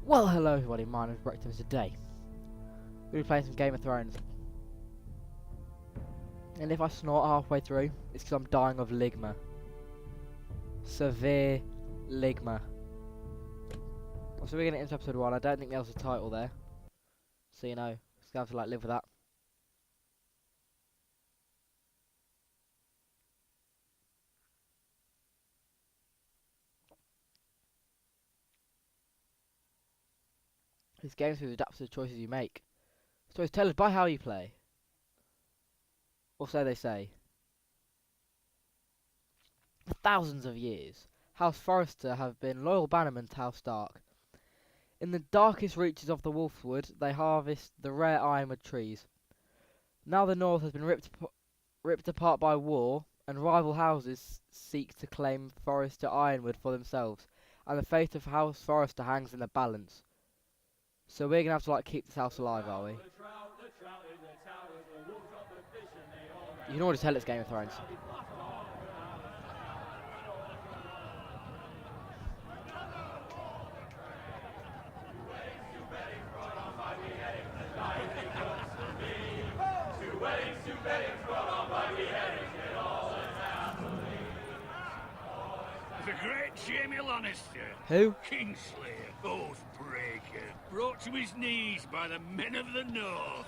Well, hello everybody, my name is Brekdon. Today we'll be playing some Game of Thrones. And if I snort halfway through, it's because I'm dying of ligma. Severe ligma. So we're going to get into episode 1. I don't think there was a title there. So you know, just gonna have to like live with that. This game is adapted to the choices you make. Stories tell us by how you play. Or so they say. For thousands of years, House Forrester have been loyal bannermen to House Stark. In the darkest reaches of the Wolfwood, they harvest the rare ironwood trees. Now the North has been ripped apart by war, and rival houses seek to claim Forrester ironwood for themselves, and the fate of House Forrester hangs in the balance. So we're gonna have to like keep this house alive, are we? You can already tell it's Game of Thrones. The great Jamie Lannister. Who? Kingslayer, Oathbreaker, brought to his knees by the men of the North.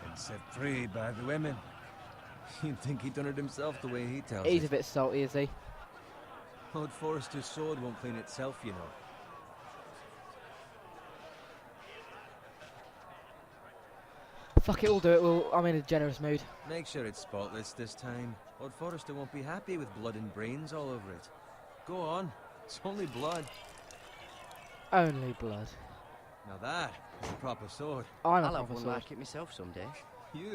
And set free by the women. You'd think he'd done it himself the way he tells He's it. a bit salty, is he? Lord Forrester's sword won't clean itself, you know. Fuck it, we'll do it. I'm in a generous mood. Make sure it's spotless this time. Lord Forrester won't be happy with blood and brains all over it. Go on. It's only blood. Only blood. Now that is a proper sword. I'm a I'll have proper one sword. like it myself someday. You?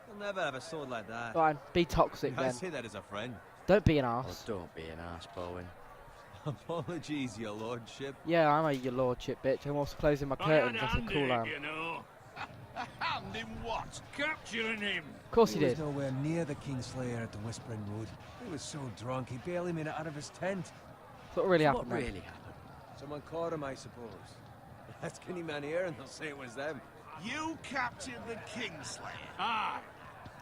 You'll never have a sword like that. Fine, be toxic I then. say that as a friend. Don't be an Oh, arse. don't be an arse, Bowen. Apologies, your lordship. Yeah, I'm a your lordship bitch. I'm also closing my I curtains. had That's a hand cool in arm. it, you know. Hand in what? Capturing him. Of course he He was did. nowhere near the Kingslayer at the Whispering Wood. He was so drunk he barely made it out of his tent. That's what really So happened what then. really happened? Someone caught him, I suppose. Ask any man here and they'll say it was them. You captured the Kingslayer. Aye.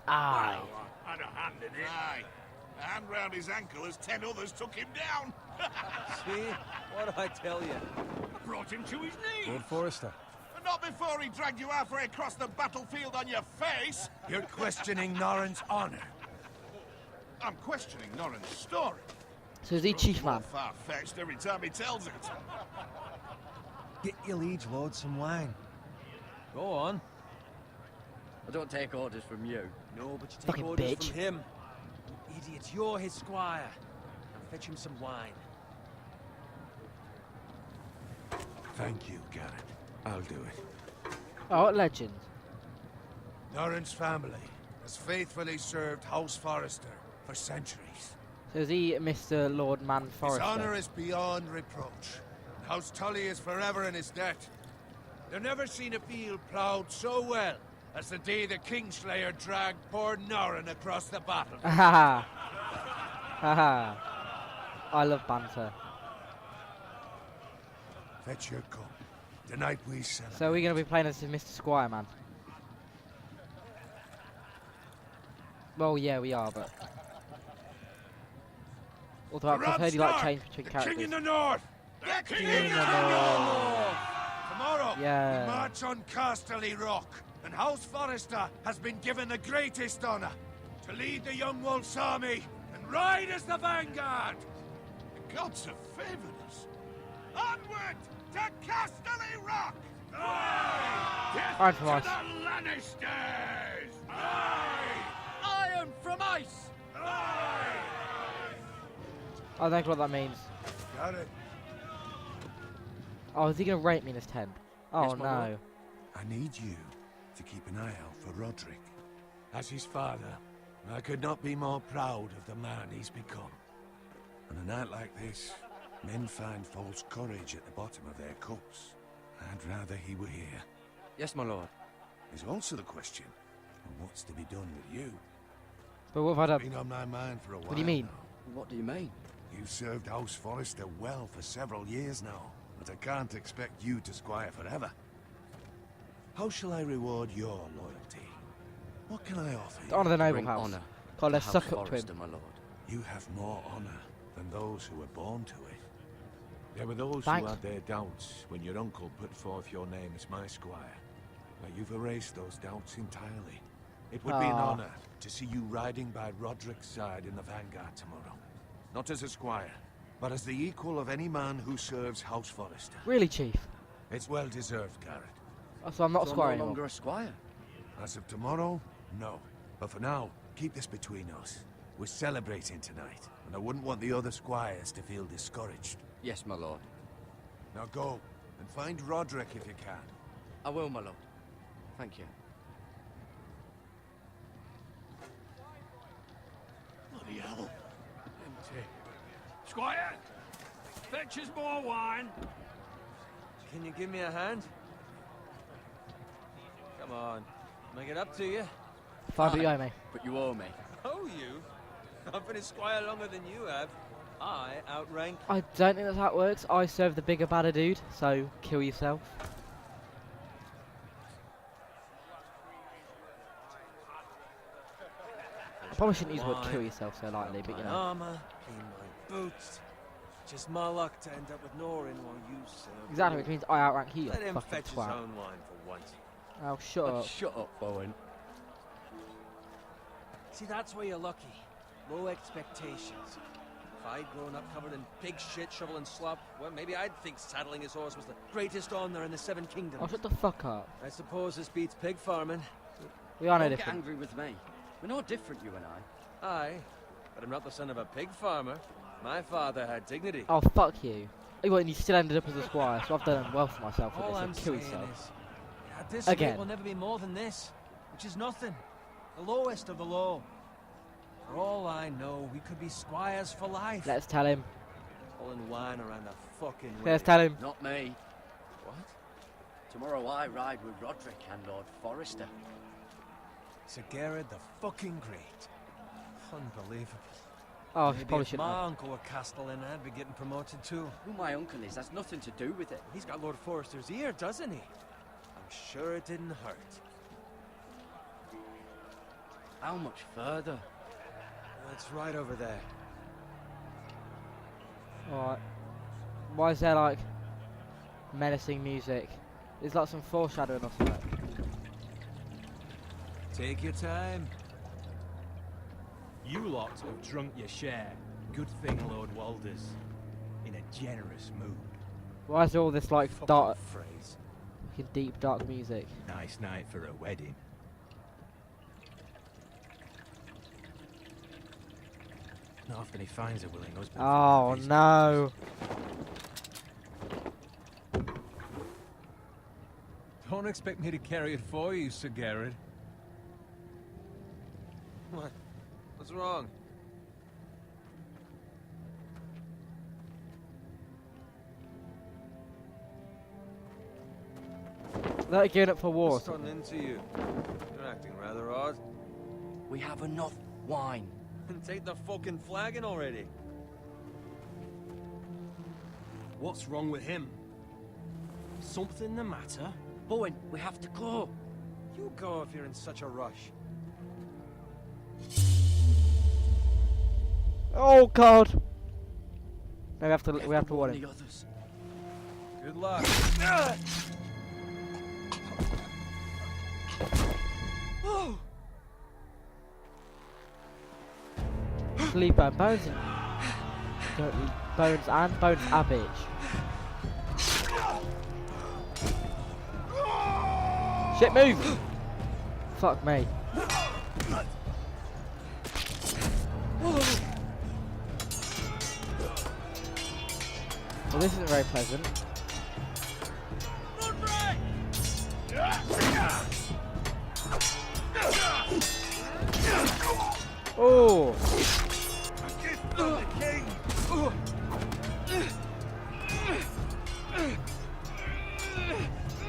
Aye. Well, I had a hand in it. Aye. A hand round his ankle as 10 others took him down. See? What do I tell you? I brought him to his knees. Lord Forrester. But not before he dragged you halfway across the battlefield on your face. You're questioning Norrin's honor. I'm questioning Norrin's story. So is he chief More man? far-fetched every time he tells it. Get your liege lord some wine. Go on. I don't take orders from you. No, but you take Fucking orders bitch. from him. You idiot, you're his squire. Now fetch him some wine. Thank you, Garrett. I'll do it. Oh, what legend. Norrin's family has faithfully served House Forrester for centuries. So is he Mr. Lord Man His Forrester? honor is beyond reproach. House Tully is forever in his debt. They've never seen a field ploughed so well as the day the Kingslayer dragged poor Norrin across the battle. Haha. Haha. I love banter. Fetch your cup. Tonight we celebrate. So we're going to be playing as Mr. Squire Man. Well, yeah, we are, but... Although I've heard you like change between the characters. King in the North! The King in in the the North. Tomorrow, Yeah. we march on Casterly Rock, and House Forrester has been given the greatest honor to lead the Young Wolf's army and ride as the vanguard. The gods have favored us. Onward to Casterly Rock! Death Iron to from Ice. the Lannisters. Aye. Iron from ice! I don't know what that means. Got it. Oh, is he going to rate me in this 10? Oh, Yes, my no. lord. I need you to keep an eye out for Roderick. As his father, I could not be more proud of the man he's become. On a night like this, men find false courage at the bottom of their cups. I'd rather he were here. Yes, my lord. There's also the question of what's to be done with you. But what have I done? Been on my mind for a while. do you mean? now. What do you mean? You've served House Forrester well for several years now. but I can't expect you to squire forever. How shall I reward your loyalty? What can I offer you? Honor the noble Bring house. honour God, to let's House suck up to Forrester, him. my lord. You have more honor than those who were born to it. There were those Thanks. who had their doubts when your uncle put forth your name as my squire. But you've erased those doubts entirely. It would be an honor to see you riding by Roderick's side in the vanguard tomorrow. Not as a squire, but as the equal of any man who serves House Forrester. Really, Chief? It's well deserved, Garrett. Oh, so I'm not a So squire I'm no anymore. longer a squire. As of tomorrow, no. But for now, keep this between us. We're celebrating tonight, and I wouldn't want the other squires to feel discouraged. Yes, my lord. Now go, and find Roderick if you can. I will, my lord. Thank you. Bloody hell. Empty. Squire! Fetch us more wine. Can you give me a hand? Come on. Make it up to you. Fine, but you owe me. But you owe me. Oh, you? I've been a squire longer than you have. I outrank. I don't think that's how it works. I serve the bigger, badder dude, so kill yourself. I probably shouldn't use the word kill yourself so lightly, but you My know. armor, clean my boots. Just my luck to end up with Norin while you serve. Exactly, which means I outrank you, Let him fucking fetch his twat. own wine for once. Oh, shut up. Shut up, Bowen. See, that's where you're lucky. Low expectations. If I'd grown up covered in pig shit, shovel and slop, well, maybe I'd think saddling his horse was the greatest honour in the Seven Kingdoms. Oh, shut the fuck up. I suppose this beats pig farming. We are no Don't get different. angry with me. We're no different, you and I. Aye, but I'm not the son of a pig farmer. My father had dignity. Oh, fuck you. Oh, what, and you still ended up as a squire, so I've done well for myself with All I'm this, so kill saying yourself. is, at this Again. rate will never be more than this, which is nothing. The lowest of the low. For all I know, we could be squires for life. Let's tell him. Pulling wine around the fucking Let's way. tell him. Not me. What? Tomorrow I ride with Roderick and Lord Forrester. Sir Garrett the fucking Great. Unbelievable. Oh, I Maybe probably if shouldn't my have. uncle were Castellan, I'd be getting promoted too. Who my uncle is, that's nothing to do with it. He's got Lord Forrester's ear, doesn't he? I'm sure it didn't hurt. How much further? It's right over there. Alright. Why is there like menacing music? There's like some foreshadowing or something. Take your time. You lot have drunk your share. Good thing Lord Walder's in a generous mood. Why is there all this like Fucking dark, phrase. fucking deep, dark music? Nice night for a wedding. Not often he finds a willing husband. for Oh one of his no! Don't expect me to carry it for you, Sir Garrett. What? What's wrong? They're gearing up for war. What's turning into you? You're acting rather odd. We have enough wine. And take the fucking flagon already. What's wrong with him? Something the matter? Bowen, we have to go. You go if you're in such a rush. Oh god! No, we have to warn warn him. the others. Good luck. Sleeper, bones and bones a bitch. Shit, move! Fuck me. Well, this isn't very pleasant. Oh!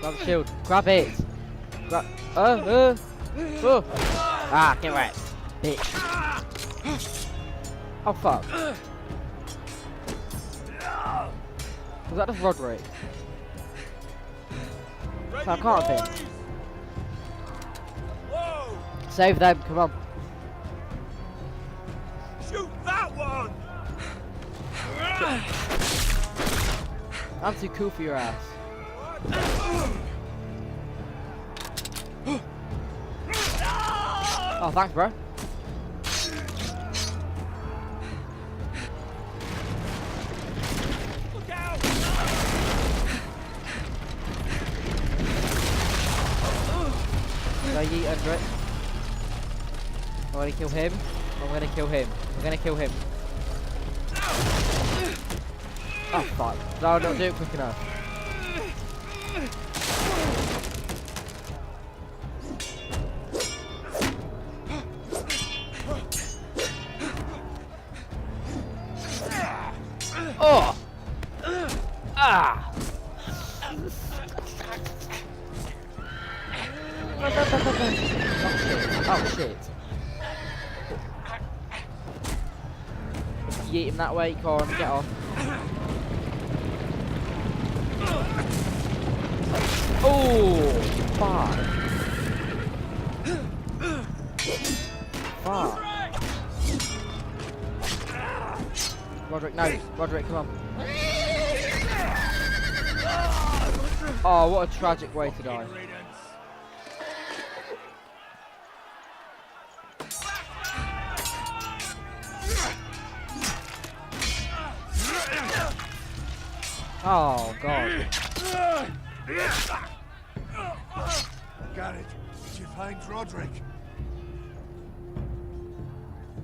Grab the shield. Grab it. Grab. Oh. Ah, get wrecked, bitch. Oh fuck. Was that just Roderick? So I can't have been. Whoa! Save them, come on. Shoot that one! I'm too cool for your ass. Oh, thanks, bro. Look out! No, yeet under it. I'm gonna kill him. I'm gonna kill him. I'm gonna kill him. Oh, fuck. No, don't do it quick enough. Oh! Ah! Oh shit. Yeet him that way, come on, get off. Oh! Fuck. Fuck. Roderick, no. Roderick, come on. Oh, what a tragic way to die. Oh, God. Garrett, did you find Roderick?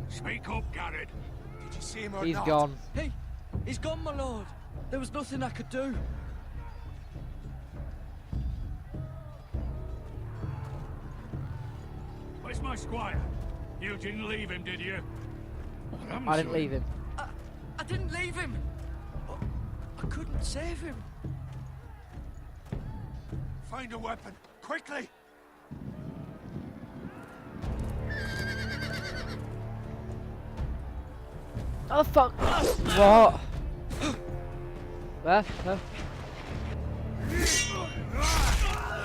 Speak up, Garrett. Did you see him or He's not? gone. Hey, he's gone, my lord. There was nothing I could do. Where's my squire? You didn't leave him, did you? I didn't leave him. I didn't leave him. I couldn't save him. Find a weapon, quickly! Oh, fuck. What? Where? Huh?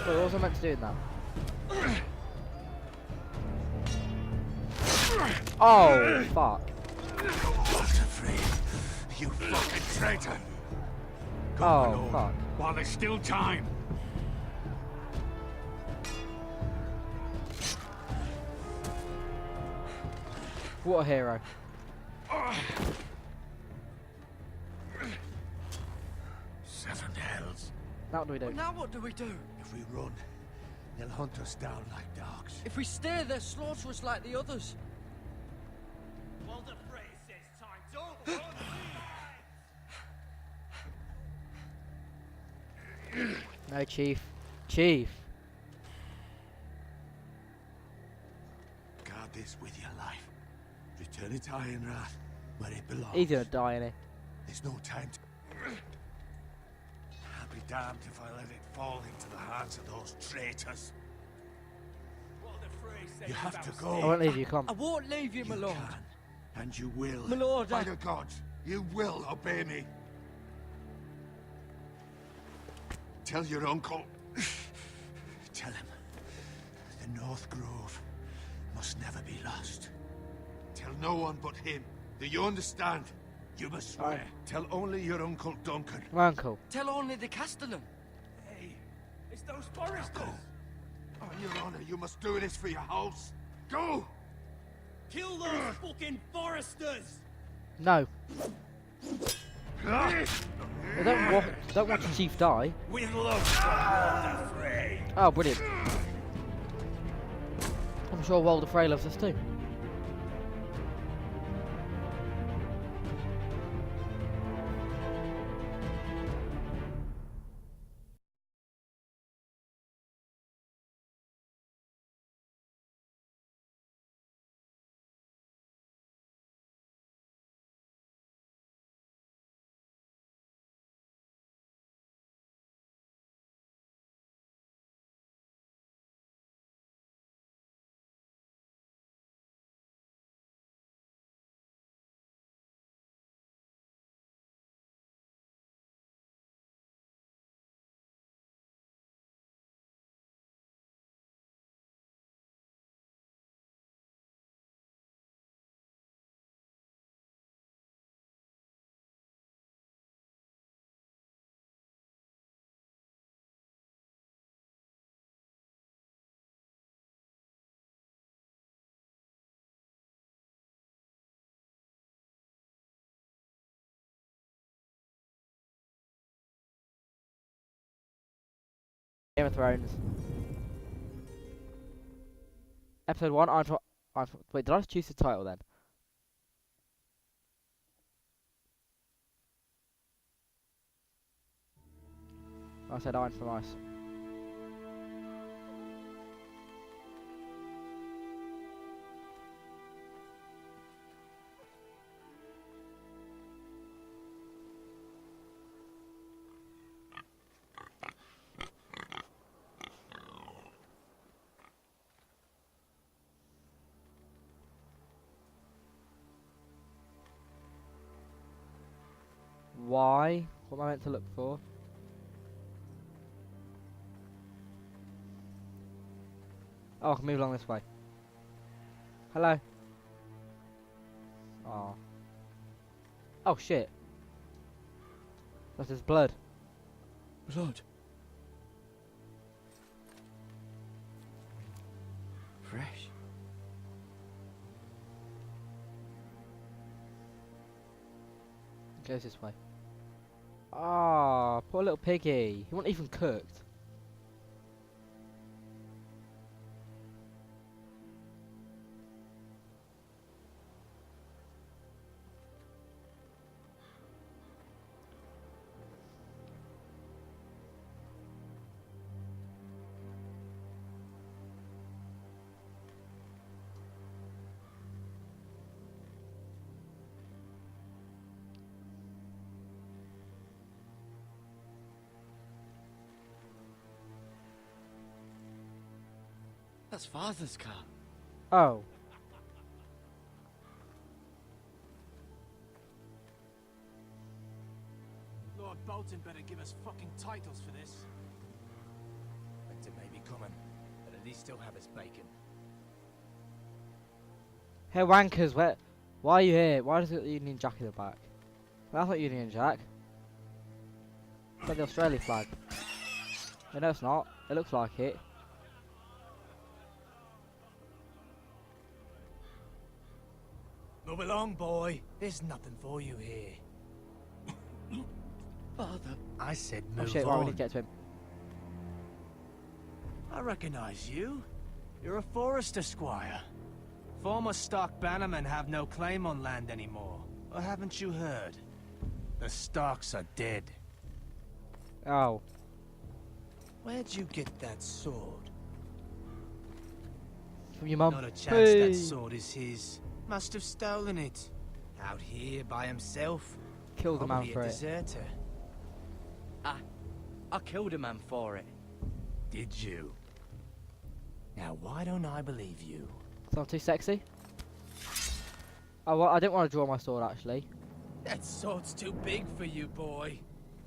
Wait, what was I meant to do now? Oh, fuck. Walter Free, you fucking traitor! Go, my Oh, lord. fuck. While there's still time. What a hero. Seven hells. Now what do we do? Now what do we do? If we run, they'll hunt us down like dogs. If we stay, they'll slaughter us like the others. Walder Frey says time's over. No, Chief. Chief. Guard this with your life. Return it to Ironrath, where it belongs. He's gonna die, innit? There's no time to... I'll be damned if I let it fall into the hands of those traitors. Walder Frey says You have to about go. I won't leave you, come. I won't leave you, my You lord. can, and you will. My lord, By I- the gods, you will obey me. Tell your uncle. Tell him the North Grove must never be lost. Tell no one but him. Do you understand? You must swear. Tell only your Uncle Duncan. My uncle. Tell only the Castellan. Hey, it's those foresters. Go. On your honor, you must do this for your house. Go! Kill those fucking foresters. No. I don't want the Chief die. With love, Walder Frey. Oh, brilliant. I'm sure Walder Frey loves us too. Game of Thrones. Episode 1, wait, did I just choose the title then? I said Iron from Ice. Why? What am I meant to look for? Oh, I can move along this way. Hello. Oh. Oh shit. That's his blood. Blood. Fresh. It goes this way. Ah, poor little piggy. He wasn't even cooked. That's Father's car. Oh. Lord Bolton better give us fucking titles for this. Winter may be coming, but at least still have his bacon. Hey wankers, why are you here? Why does it got the Union Jack in the back? That's not Union Jack. It's like the Australia flag. No, it's not. It looks like it. Move along, boy. There's nothing for you here. Father. I said Oh move shit, right, we on. need to get to him. I recognize you. You're a Forester squire. Former Stark bannermen have no claim on land anymore. Or haven't you heard? The Starks are dead. Oh. Where'd you get that sword? From your mum. Not a chance Hey. that sword is his. Must have stolen it. Out here by himself. Killed the man Probably for a it. deserter. I killed a man for it. Did you? Now why don't I believe you? It's not too sexy. Oh, well, I didn't want to draw my sword actually. That sword's too big for you, boy.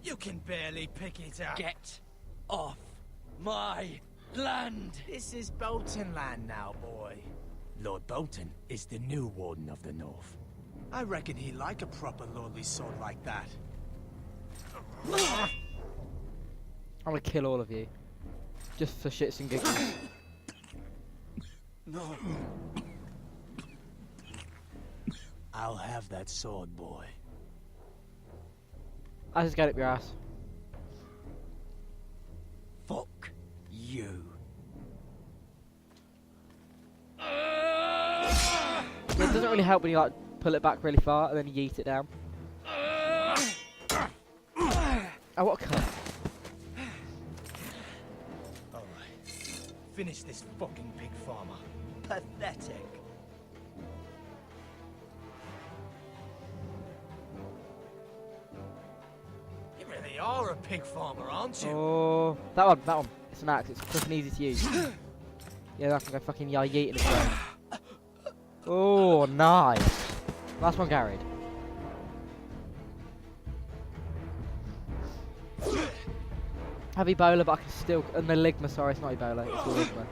You can barely pick it up. Get off my land! This is Bolton land now, boy. Lord Bolton is the new Warden of the North. I reckon he'd like a proper lordly sword like that. I'm gonna kill all of you. Just for shits and giggles. No. I'll have that sword, boy. I just get up your ass. Fuck you. It doesn't really help when you like pull it back really far and then you yeet it down. Oh, what a cunt. Alright. Finish this fucking pig farmer. Pathetic. You really are a pig farmer, aren't you? Oh, that one. It's an axe. It's quick and easy to use. Yeah, I can go fucking yeet in his brain. Oh, nice. Last one carried. Have Ebola, but I can still. Maligma, sorry, it's not Ebola, it's Maligma.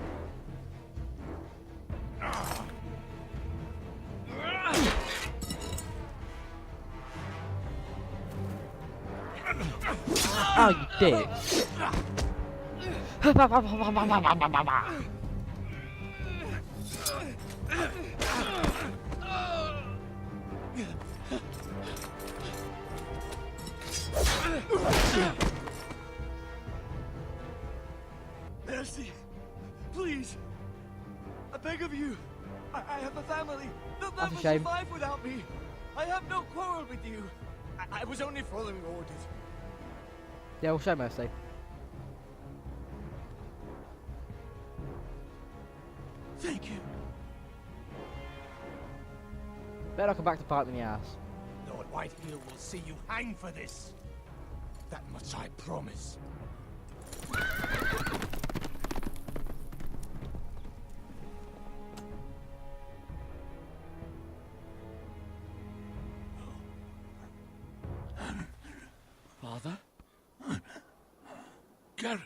Oh, you dick. Please. I beg of you. I have a family. They'll That's a never shame. survive without me. I have no quarrel with you. I was only following orders. Yeah, we'll show mercy. Thank you. Better not come back to bite me in the ass. Lord Whitehill will see you hang for this. That much I promise. Father? Garrett,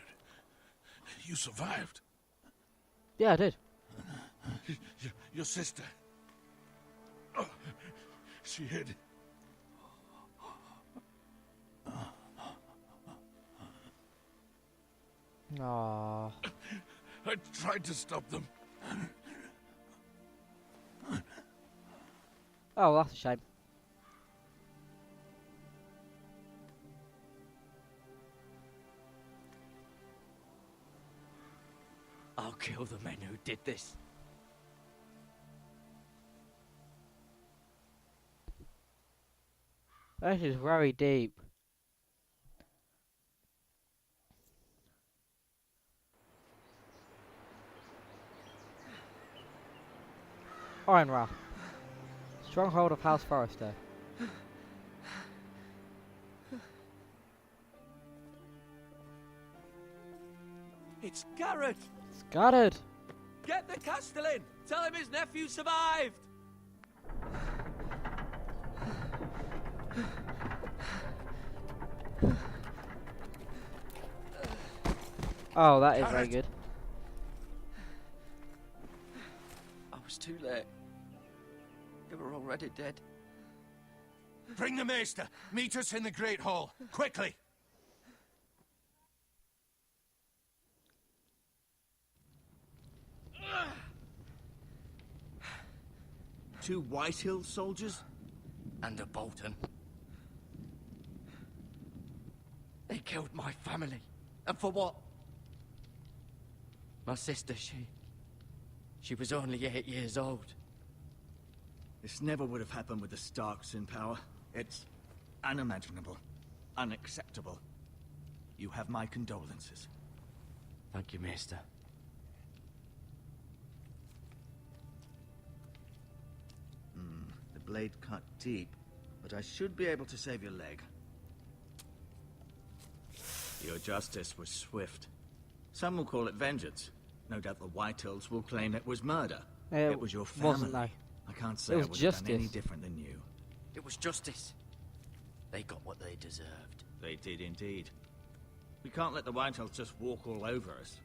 you survived. Yeah, I did. Your sister. Oh, she hid. Aww. I tried to stop them. Oh, that's a shame. I'll kill the men who did this. This is very deep. Ironrath. Stronghold of House Forrester. It's Garrett! Scattered! Get the Castellan! Tell him his nephew survived! Oh, that is very good. I was too late. They were already dead. Bring the maester. Meet us in the Great Hall. Quickly. Two Whitehill soldiers? And a Bolton. They killed my family. And for what? My sister, she was only 8 years old. This never would have happened with the Starks in power. It's unimaginable. Unacceptable. You have my condolences. Thank you, Maester. The blade cut deep, but I should be able to save your leg. Your justice was swift. Some will call it vengeance. No doubt the Whitehills will claim it was murder. It was your family. Wasn't they? I can't say It I was would have done any justice. different than you. It was justice. They got what they deserved. They did indeed. We can't let the Whitehills just walk all over us.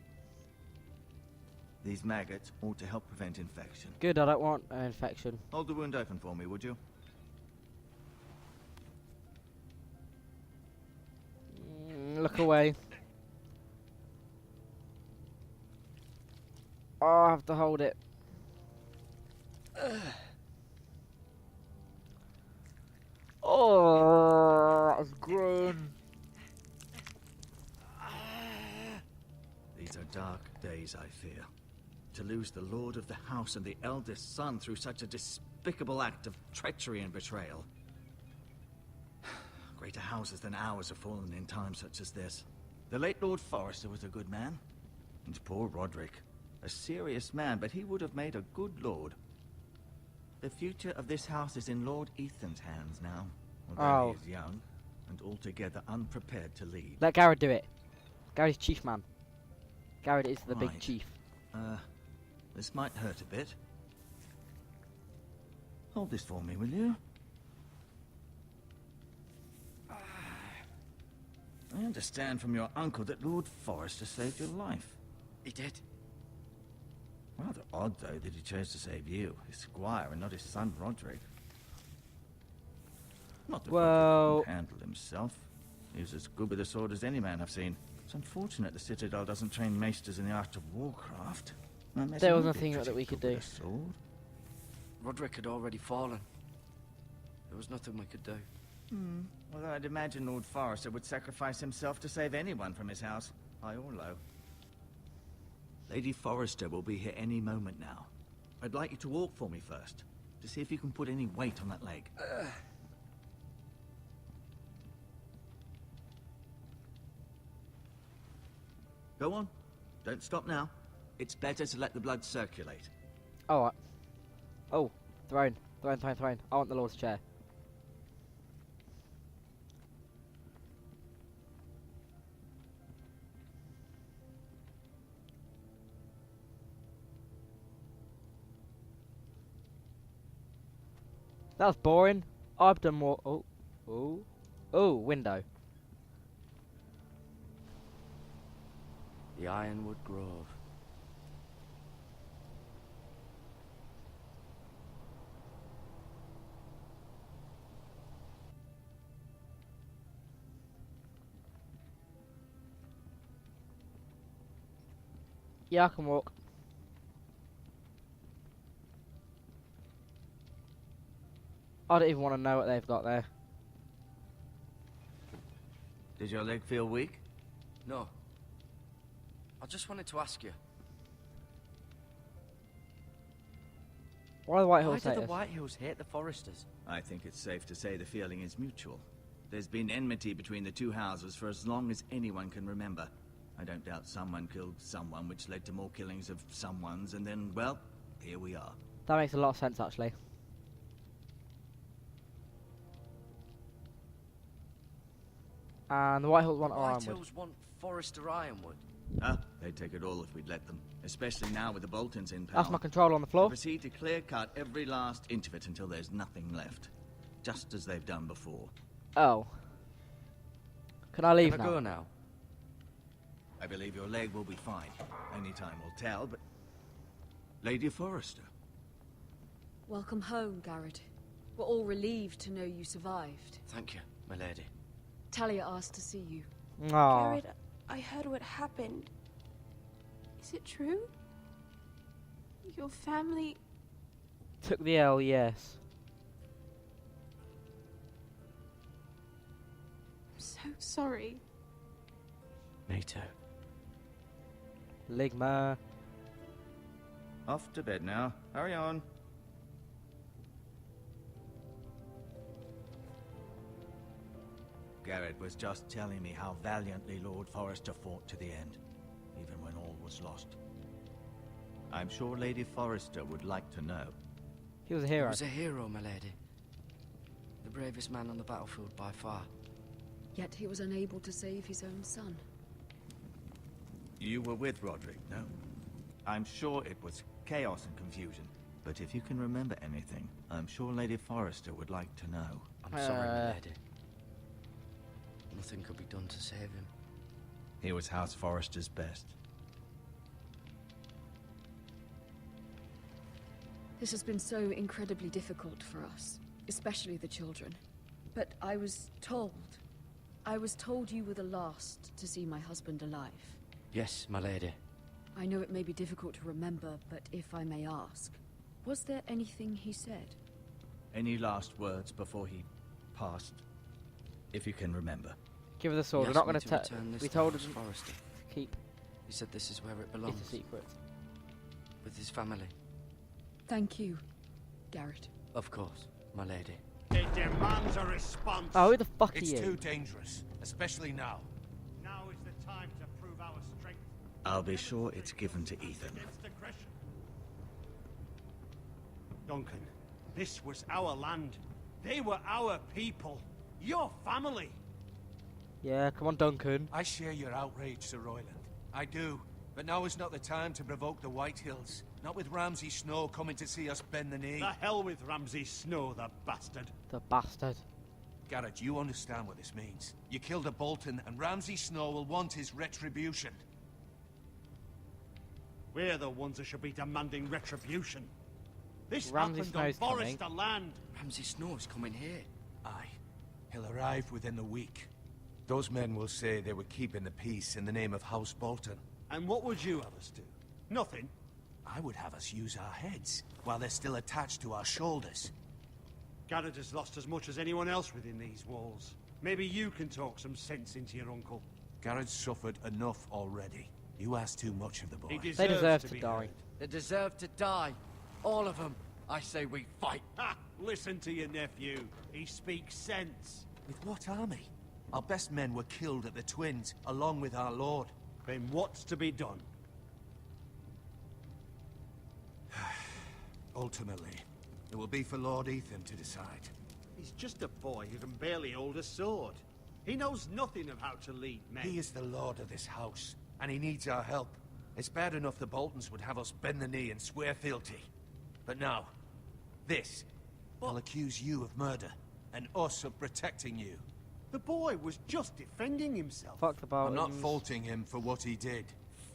These maggots ought to help prevent infection. Good, I don't want an infection. Hold the wound open for me, would you? Look away. Oh, I have to hold it. Oh, that was grown. These are dark days, I fear. To lose the lord of the house and the eldest son through such a despicable act of treachery and betrayal. Greater houses than ours have fallen in times such as this. The late Lord Forrester was a good man. And poor Roderick. A serious man, but he would have made a good lord. The future of this house is in Lord Ethan's hands now. Although he is young and altogether unprepared to lead. Let Garrett do it. Garrett's chief man. Garrett is the big Right. chief. This might hurt a bit. Hold this for me, will you? I understand from your uncle that Lord Forrester saved your life. He did. Rather odd, though, that he chose to save you, his squire, and not his son Roderick. Not that Well- Roderick couldn't handle himself. He was as good with a sword as any man I've seen. It's unfortunate the Citadel doesn't train maesters in the art of warcraft. There was nothing that we could do. Sword. Roderick had already fallen. There was nothing we could do. Although I'd imagine Lord Forrester would sacrifice himself to save anyone from his house, high or low. Lady Forrester will be here any moment now. I'd like you to walk for me first, to see if you can put any weight on that leg. Go on. Don't stop now. It's better to let the blood circulate. Alright. Oh, throne. Throne, throne, throne. I want the Lord's chair. That was boring. I've done more. Oh, window. The Ironwood Grove. Yeah, I can walk. I don't even want to know what they've got there. Did your leg feel weak? No. I just wanted to ask you. Why the White Why Hills do hate the us? White Hills hate the Foresters? I think it's safe to say the feeling is mutual. There's been enmity between the two houses for as long as anyone can remember. I don't doubt someone killed someone, which led to more killings of someones, and then, well, here we are. That makes a lot of sense, actually. And the White Hills want The our White Ironwood. Hills want Forrester Ironwood. Ah, they'd take it all if we'd let them, especially now with the Boltons in power. That's my controller on the They floor. proceed to clear-cut every last inch of it until there's nothing left, just as they've done before. Oh. Can I leave Can I now? go now? I believe your leg will be fine. Only time will tell, but... Lady Forrester. Welcome home, Garrett. We're all relieved to know you survived. Thank you, my lady. Talia asked to see you. Aw. Garrett, I heard what happened. Is it true? Your family... Took the L, yes. I'm so sorry. Me too. Ligma. Off to bed now. Hurry on. Garrett was just telling me how valiantly Lord Forrester fought to the end, even when all was lost. I'm sure Lady Forrester would like to know. He was a He hero. was a hero, my lady. The bravest man on the battlefield by far. Yet he was unable to save his own son. You were with Roderick, no? I'm sure it was chaos and confusion. But if you can remember anything, I'm sure Lady Forrester would like to know. I'm sorry, my lady. Nothing could be done to save him. He was House Forrester's best. This has been so incredibly difficult for us, especially the children. But I was told you were the last to see my husband alive. Yes, my lady. I know it may be difficult to remember, but if I may ask, was there anything he said? Any last words before he passed? If you can remember. Give her the sword. He We're not asked going me to return this We to told House him Forrester. to keep. He said this is where it It's belongs. a secret. With his family. Thank you, Garrett. Of course, my lady. It demands a response. Oh, who the fuck are It's you? too dangerous, especially now. Now is the time to prove our strength. I'll be sure it's given to Ethan. Against aggression. Duncan, this was our land. They were our people. Your family. Yeah, come on, Duncan. I share your outrage, Sir Royland. I do. But now is not the time to provoke the White Hills. Not with Ramsay Snow coming to see us bend the knee. The hell with Ramsay Snow, the bastard. The bastard. Garrett, you understand what this means. You killed a Bolton, and Ramsay Snow will want his retribution. We're the ones that should be demanding retribution. This Ramsay happened on Snow's coming. Forrester land. Ramsay Snow's coming here. Aye. He'll arrive within the week. Those men will say they were keeping the peace in the name of House Bolton. And what would you have us do? Nothing. I would have us use our heads, while they're still attached to our shoulders. Garrett has lost as much as anyone else within these walls. Maybe you can talk some sense into your uncle. Garrett's suffered enough already. You ask too much of the boy. He They deserve to be die. heard. They deserve to die. All of them. I say we fight. Ha! Listen to your nephew. He speaks sense. With what army? Our best men were killed at the Twins, along with our lord. Then what's to be done? Ultimately, it will be for Lord Ethan to decide. He's just a boy who can barely hold a sword. He knows nothing of how to lead men. He is the lord of this house, and he needs our help. It's bad enough the Boltons would have us bend the knee and swear fealty. But now, this. I'll accuse you of murder, and us of protecting you. The boy was just defending himself. Fuck the I'm Boltons. not faulting him for what he did.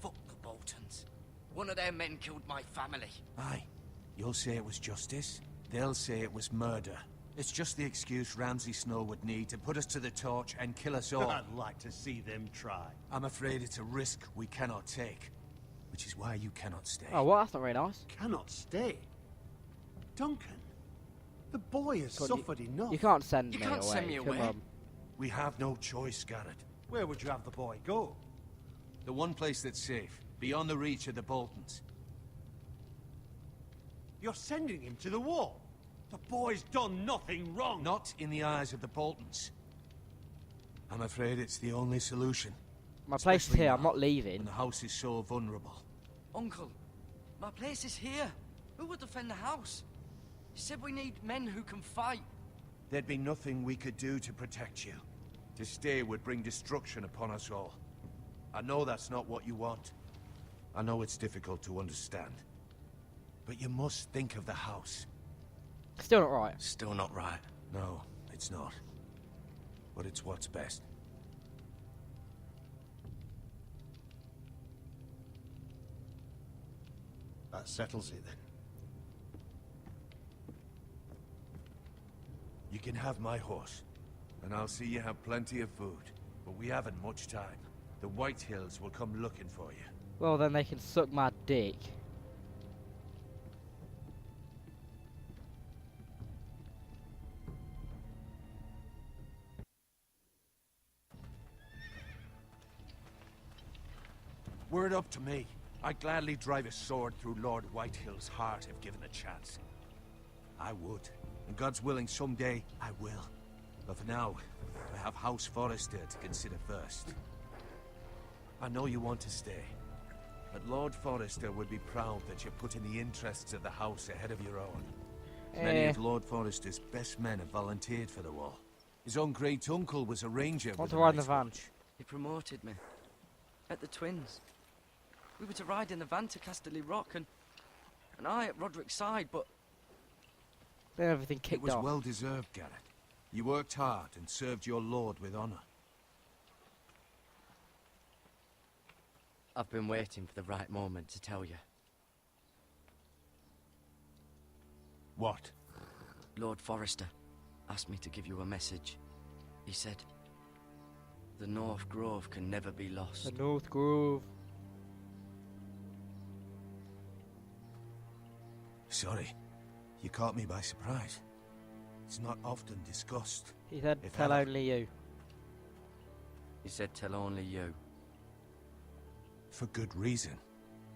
Fuck the Boltons. One of their men killed my family. Aye. You'll say it was justice. They'll say it was murder. It's just the excuse Ramsay Snow would need to put us to the torch and kill us all. I'd like to see them try. I'm afraid it's a risk we cannot take. Which is why you cannot stay. Oh, well, that's not very nice. Cannot stay. Duncan, the boy has God, suffered enough. You can't send You me can't away. send me Come away. on. We have no choice, Garrett. Where would you have the boy go? The one place that's safe, beyond the reach of the Boltons. You're sending him to the wall. The boy's done nothing wrong. Not in the eyes of the Boltons. I'm afraid it's the only solution. My place is Especially here. now, I'm not when leaving. the house is so vulnerable. Uncle, my place is here. Who would defend the house? You said we need men who can fight. There'd be nothing we could do to protect you. To stay would bring destruction upon us all. I know that's not what you want. I know it's difficult to understand. But you must think of the house. Still not right. Still not right. No, it's not. But it's what's best. That settles it then. You can have my horse, and I'll see you have plenty of food. But we haven't much time. The White Hills will come looking for you. Well, then they can suck my dick. Were it up to me, I'd gladly drive a sword through Lord Whitehill's heart if given the chance. I would. And God's willing, someday I will. But for now, I have House Forrester to consider first. I know you want to stay, but Lord Forrester would be proud that you're putting the interests of the house ahead of your own. Many of Lord Forrester's best men have volunteered for the war. His own great-uncle was a ranger Want with to the ride in the Night's van. Watch. He promoted me. At the Twins. We were to ride in the van to Casterly Rock and I at Roderick's side, but Then everything It kicked was off. well deserved, Garrett. You worked hard and served your lord with honor. I've been waiting for the right moment to tell you. What? Lord Forrester asked me to give you a message. He said, the North Grove can never be lost. The North Grove. Sorry. You caught me by surprise. It's not often discussed. He said, If tell ever. only you. He said, tell only you. For good reason.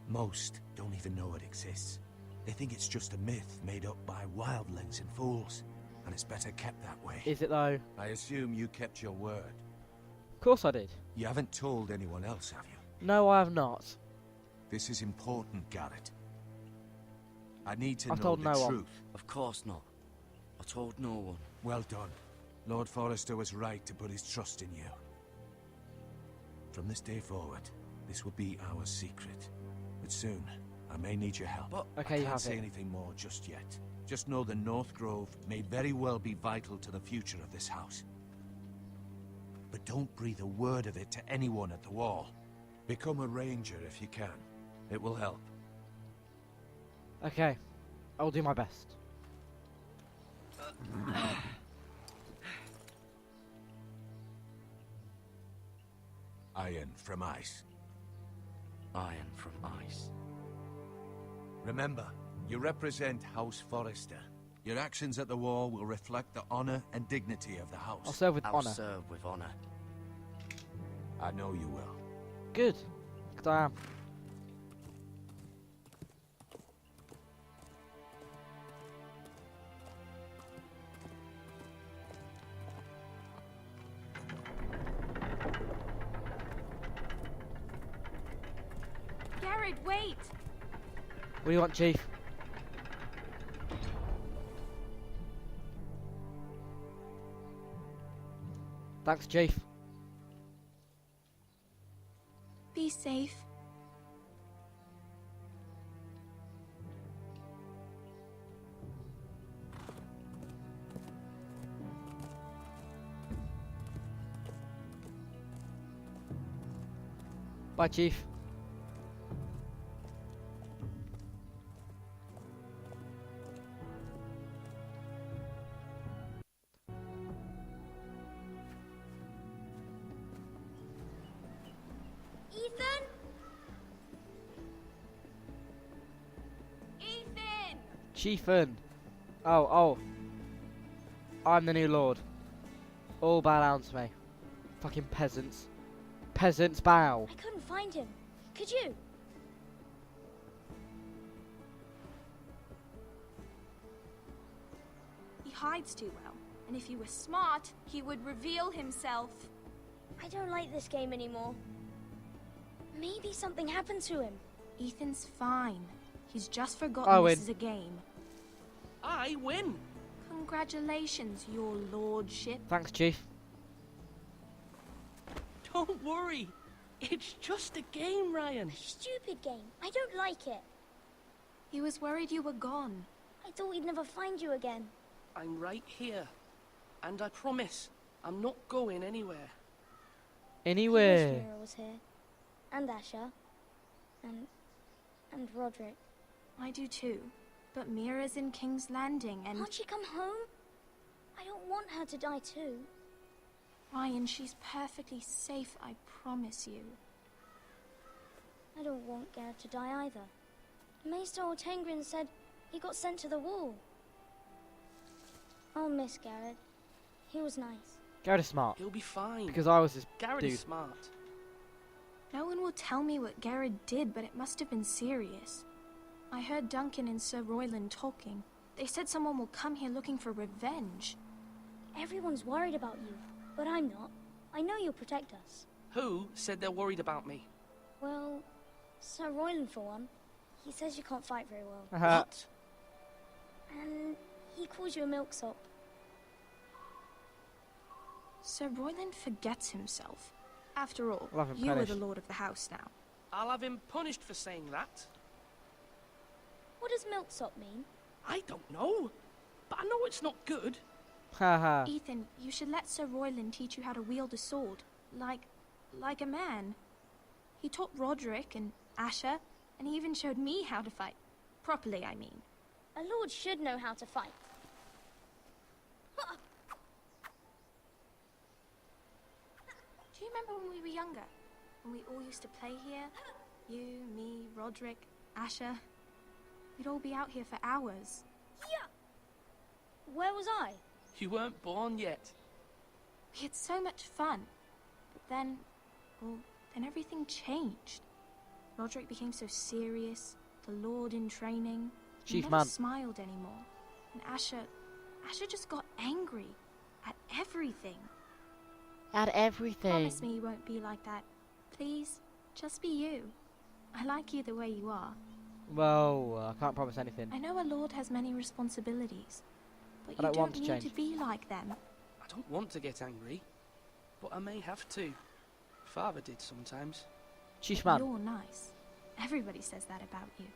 Most don't even know it exists. They think it's just a myth made up by wildlings and fools. And it's better kept that way. Is it though? I assume you kept your word. Of course I did. You haven't told anyone else, have you? No, I have not. This is important, Garrett. I need to I've know told the no one. truth. Of course not. I told no one. Well done. Lord Forrester was right to put his trust in you. From this day forward, this will be our secret. But soon, I may need your help. But Okay, I you can't have say it. anything more just yet. Just know the North Grove may very well be vital to the future of this house. But don't breathe a word of it to anyone at the wall. Become a ranger if you can. It will help. Okay. I'll do my best. Iron from ice. iron from ice. Remember, you represent House Forrester. Your actions at the war will reflect the honor and dignity of the house. I'll serve with I'll honour. serve with honor. I know you will. Good. 'Cause I am. Garrett, wait! What do you want, Chief? Thanks, Chief. Be safe. Bye, Chief. Ethan? Ethan! Chiefin. Oh. I'm the new lord. All bow down to me. Fucking peasants. Peasants bow. I couldn't find him. Could you? He hides too well, and if he were smart, he would reveal himself. I don't like this game anymore. Maybe something happened to him. Ethan's fine. He's just forgotten I this win. is a game. I win. Congratulations, your lordship. Thanks, Chief. Don't worry. It's just a game, Ryan. Stupid game. I don't like it. He was worried you were gone. I thought we'd never find you again. I'm right here. And I promise, I'm not going anywhere. I wish Anywhere. Mira was here. And Asher. And Roderick. I do too. But Mira's in King's Landing and... Can't she come home? I don't want her to die too. Ryan, she's perfectly safe, I promise you. I don't want Garrett to die either. Maester Ortengrin said he got sent to the wall. I'll miss Garrett. He was nice. Garrett is smart. He'll be fine. Because I was his Garrett dude. is smart. No one will tell me what Garrett did, but it must have been serious. I heard Duncan and Sir Royland talking. They said someone will come here looking for revenge. Everyone's worried about you, but I'm not. I know you'll protect us. Who said they're worried about me? Well, Sir Royland for one. He says you can't fight very well. What? And he calls you a milksop. Sir Royland forgets himself. After all, We'll have him you are punished. the lord of the house now. I'll have him punished for saying that. What does milksop mean? I don't know. But I know it's not good. Haha. Ethan, you should let Sir Royland teach you how to wield a sword. Like a man. He taught Roderick and Asher, and he even showed me how to fight. Properly, I mean. A lord should know how to fight. Do you remember when we were younger? When we all used to play here? You, me, Roderick, Asher. We'd all be out here for hours. Yeah. Where was I? You weren't born yet. We had so much fun. But then, well, then everything changed. Roderick became so serious, the Lord in training. He Chief never man. smiled anymore. And Asher just got angry at everything. At everything. Promise me you won't be like that. Please, just be you. I like you the way you are. Well, I can't promise anything. I know a lord has many responsibilities, but I you don't want don't to need change. to be like them. I don't want to get angry. But I may have to. Father did sometimes. Chief man. You're nice. Everybody says that about you.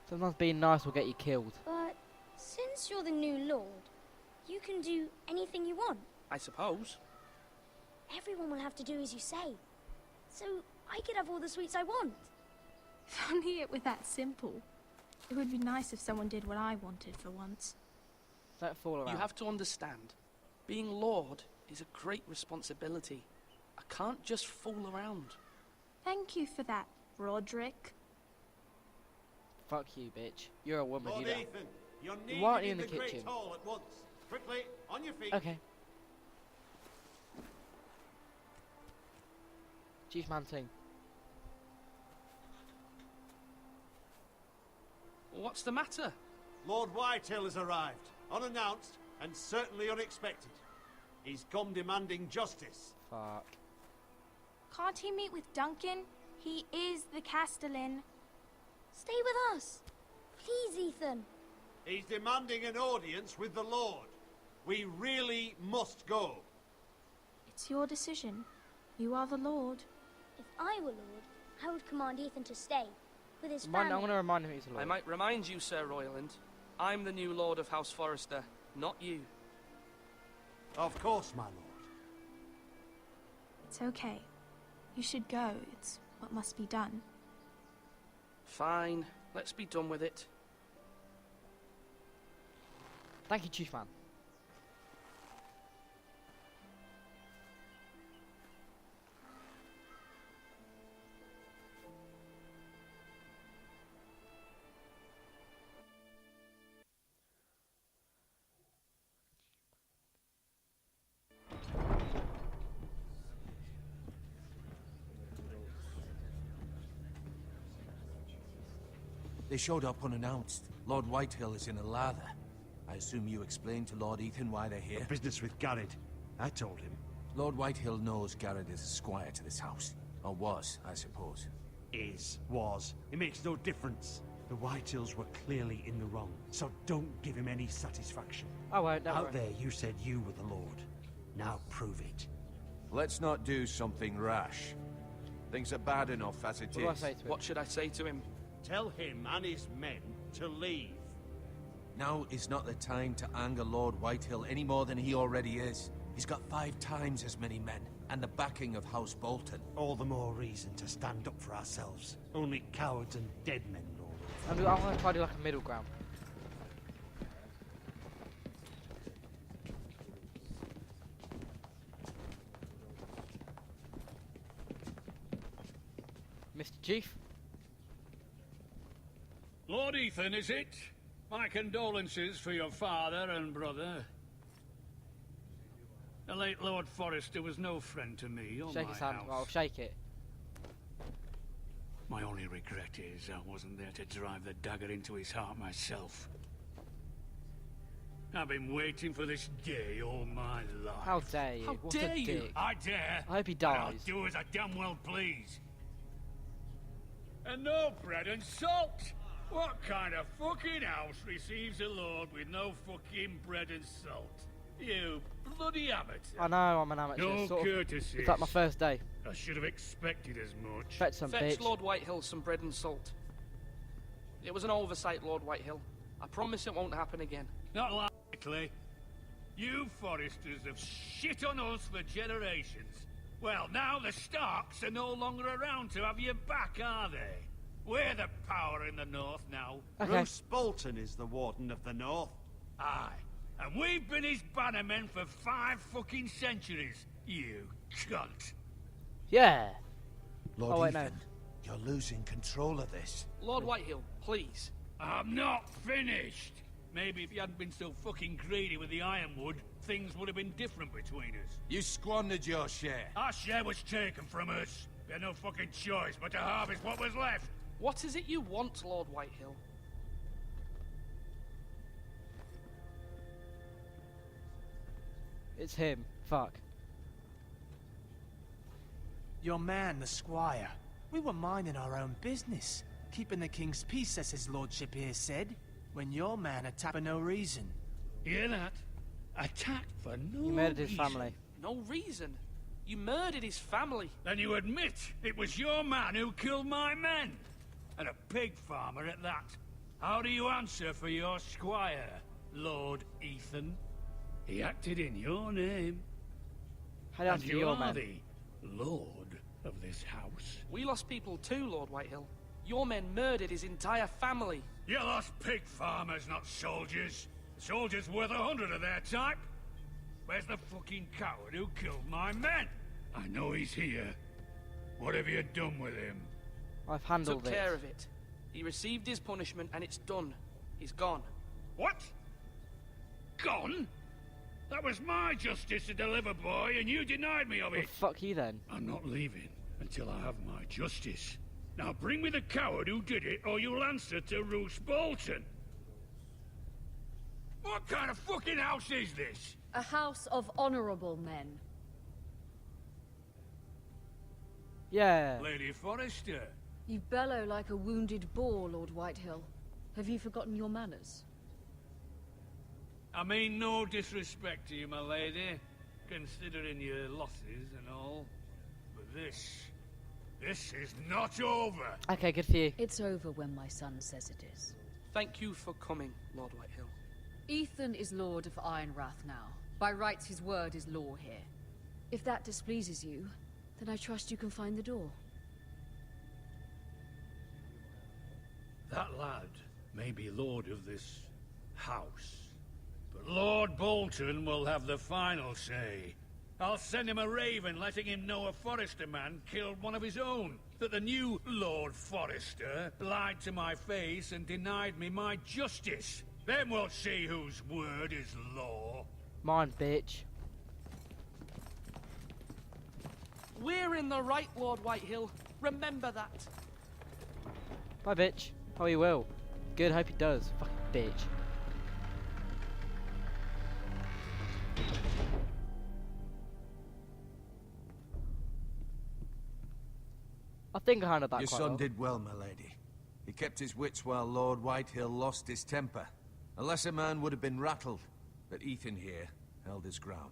Sometimes being nice will get you killed. But since you're the new lord, you can do anything you want. I suppose. Everyone will have to do as you say. So I could have all the sweets I want. If only it were that simple. It would be nice if someone did what I wanted for once. Don't fool around. You have to understand. Being Lord is a great responsibility. I can't just fool around. Thank you for that, Roderick. Fuck you, bitch. You're a woman. Lord You know. Ethan, you're Why aren't needed you in in the the Great kitchen? Hall at once. Quickly, on your feet. Okay. Chief man thing. What's the matter? Lord Whitehill has arrived, unannounced and certainly unexpected. He's come demanding justice. Fuck. Can't he meet with Duncan? He is the Castellan. Stay with us. Please, Ethan. He's demanding an audience with the Lord. We really must go. It's your decision. You are the Lord. If I were Lord, I would command Ethan to stay with his I'm family. going to remind him he's a lord. I might remind you, Sir Royland, I'm the new Lord of House Forrester, not you. Of course, my lord. It's okay. You should go. It's what must be done. Fine, let's be done with it. Thank you, Chief Man. They showed up unannounced. Lord Whitehill is in a lather. I assume you explained to Lord Ethan why they're here? Business with Garrett. I told him. Lord Whitehill knows Garrett is a squire to this house. Or was, I suppose. Was. It makes no difference. The Whitehills were clearly in the wrong, so don't give him any satisfaction. I won't, don't Out worry. there, you said you were the Lord. Now prove it. Let's not do something rash. Things are bad enough as it What do I is. say to him? What should I say to him? Tell him and his men to leave. Now is not the time to anger Lord Whitehill any more than he already is. He's got 5 times as many men, and the backing of House Bolton. All the more reason to stand up for ourselves. Only cowards and dead men know. I'm going to try to do like a middle ground. Mr. Chief? Lord Ethan, is it? My condolences for your father and brother. The late Lord Forrester was no friend to me or Shake my his hand. house. Well, shake it. My only regret is I wasn't there to drive the dagger into his heart myself. I've been waiting for this day all my life. How dare you? How What dare a you? dick. I dare. I hope he And I'll dies. do as I damn well please. And no bread and salt! What kind of fucking house receives a lord with no fucking bread and salt? You bloody amateur. I know, I'm an amateur. No sort of, courtesy. it's like my first day. I should have expected as much. Fetch some Fetch bitch. Lord Whitehill some bread and salt. It was an oversight, Lord Whitehill. I promise it won't happen again. Not likely. You Forresters have shit on us for generations. Well, now the Starks are no longer around to have your back, are they? We're the power in the north now. Okay. Bruce Bolton is the Warden of the North. Aye. And we've been his bannermen for 5 fucking centuries, you cunt. Yeah. Lord Oh, wait, Ethan, no. you're losing control of this. Lord Whitehill, please. I'm not finished. Maybe if you hadn't been so fucking greedy with the ironwood, things would have been different between us. You squandered your share. Our share was taken from us. We had no fucking choice but to harvest what was left. What is it you want, Lord Whitehill? It's him. Fuck. Your man, the squire. We were minding our own business, keeping the king's peace, as his lordship here said, when your man attacked for no reason. Hear that? Attacked for no He murdered his reason. family. No reason. You murdered his family. Then you admit it was your man who killed my men. And a pig farmer at that. How do you answer for your squire, Lord Ethan? He acted in your name. How do you And answer for you your are man? the lord of this house. We lost people too, Lord Whitehill. Your men murdered his entire family. You lost pig farmers, not soldiers. Soldiers worth 100 of their type. Where's the fucking coward who killed my men? I know he's here. What have you done with him? I've handled Took it. care of it. He received his punishment and it's done. He's gone. What? Gone? That was my justice to deliver, boy, and you denied me of Well, it. fuck you then. I'm not leaving until I have my justice. Now bring me the coward who did it, or you'll answer to Roose Bolton. What kind of fucking house is this? A house of honorable men. Yeah. Lady Forrester. You bellow like a wounded boar, Lord Whitehill. Have you forgotten your manners? I mean no disrespect to you, my lady, considering your losses and all. But this is not over. Okay, good for you. It's over when my son says it is. Thank you for coming, Lord Whitehill. Ethan is Lord of Ironrath now. By rights, his word is law here. If that displeases you, then I trust you can find the door. That lad may be lord of this house, but Lord Bolton will have the final say. I'll send him a raven letting him know a Forrester man killed one of his own. That the new Lord Forrester lied to my face and denied me my justice. Then we'll see whose word is law. Mine, bitch. We're in the right, Lord Whitehill. Remember that. Bye, bitch. Oh, he will. Good, hope he does. Fucking bitch. I think I handled that Your quite son well. did well, my lady. He kept his wits while Lord Whitehill lost his temper. A lesser man would have been rattled, but Ethan here held his ground.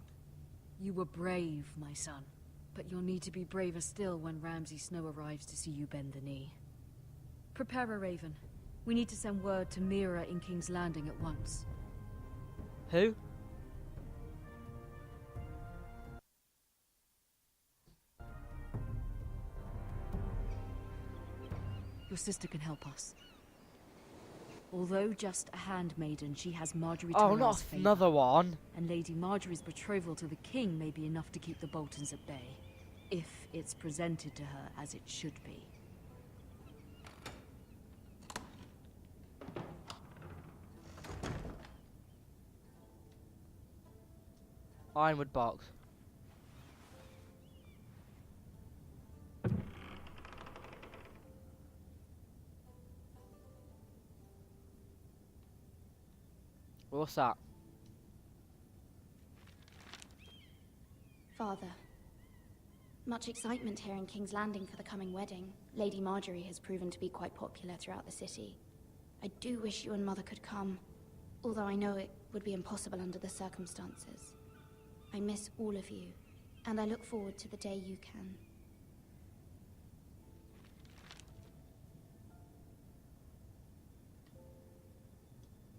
You were brave, my son. But you'll need to be braver still when Ramsay Snow arrives to see you bend the knee. Prepare a raven. We need to send word to Mira in King's Landing at once. Who? Your sister can help us. Although just a handmaiden, she has Marjorie Oh, Tyrell's not favour. another one. And Lady Marjorie's betrothal to the king may be enough to keep the Boltons at bay. If it's presented to her as it should be. Ironwood box. What's that? Father. Much excitement here in King's Landing for the coming wedding. Lady Marjorie has proven to be quite popular throughout the city. I do wish you and Mother could come, although I know it would be impossible under the circumstances. I miss all of you, and I look forward to the day you can.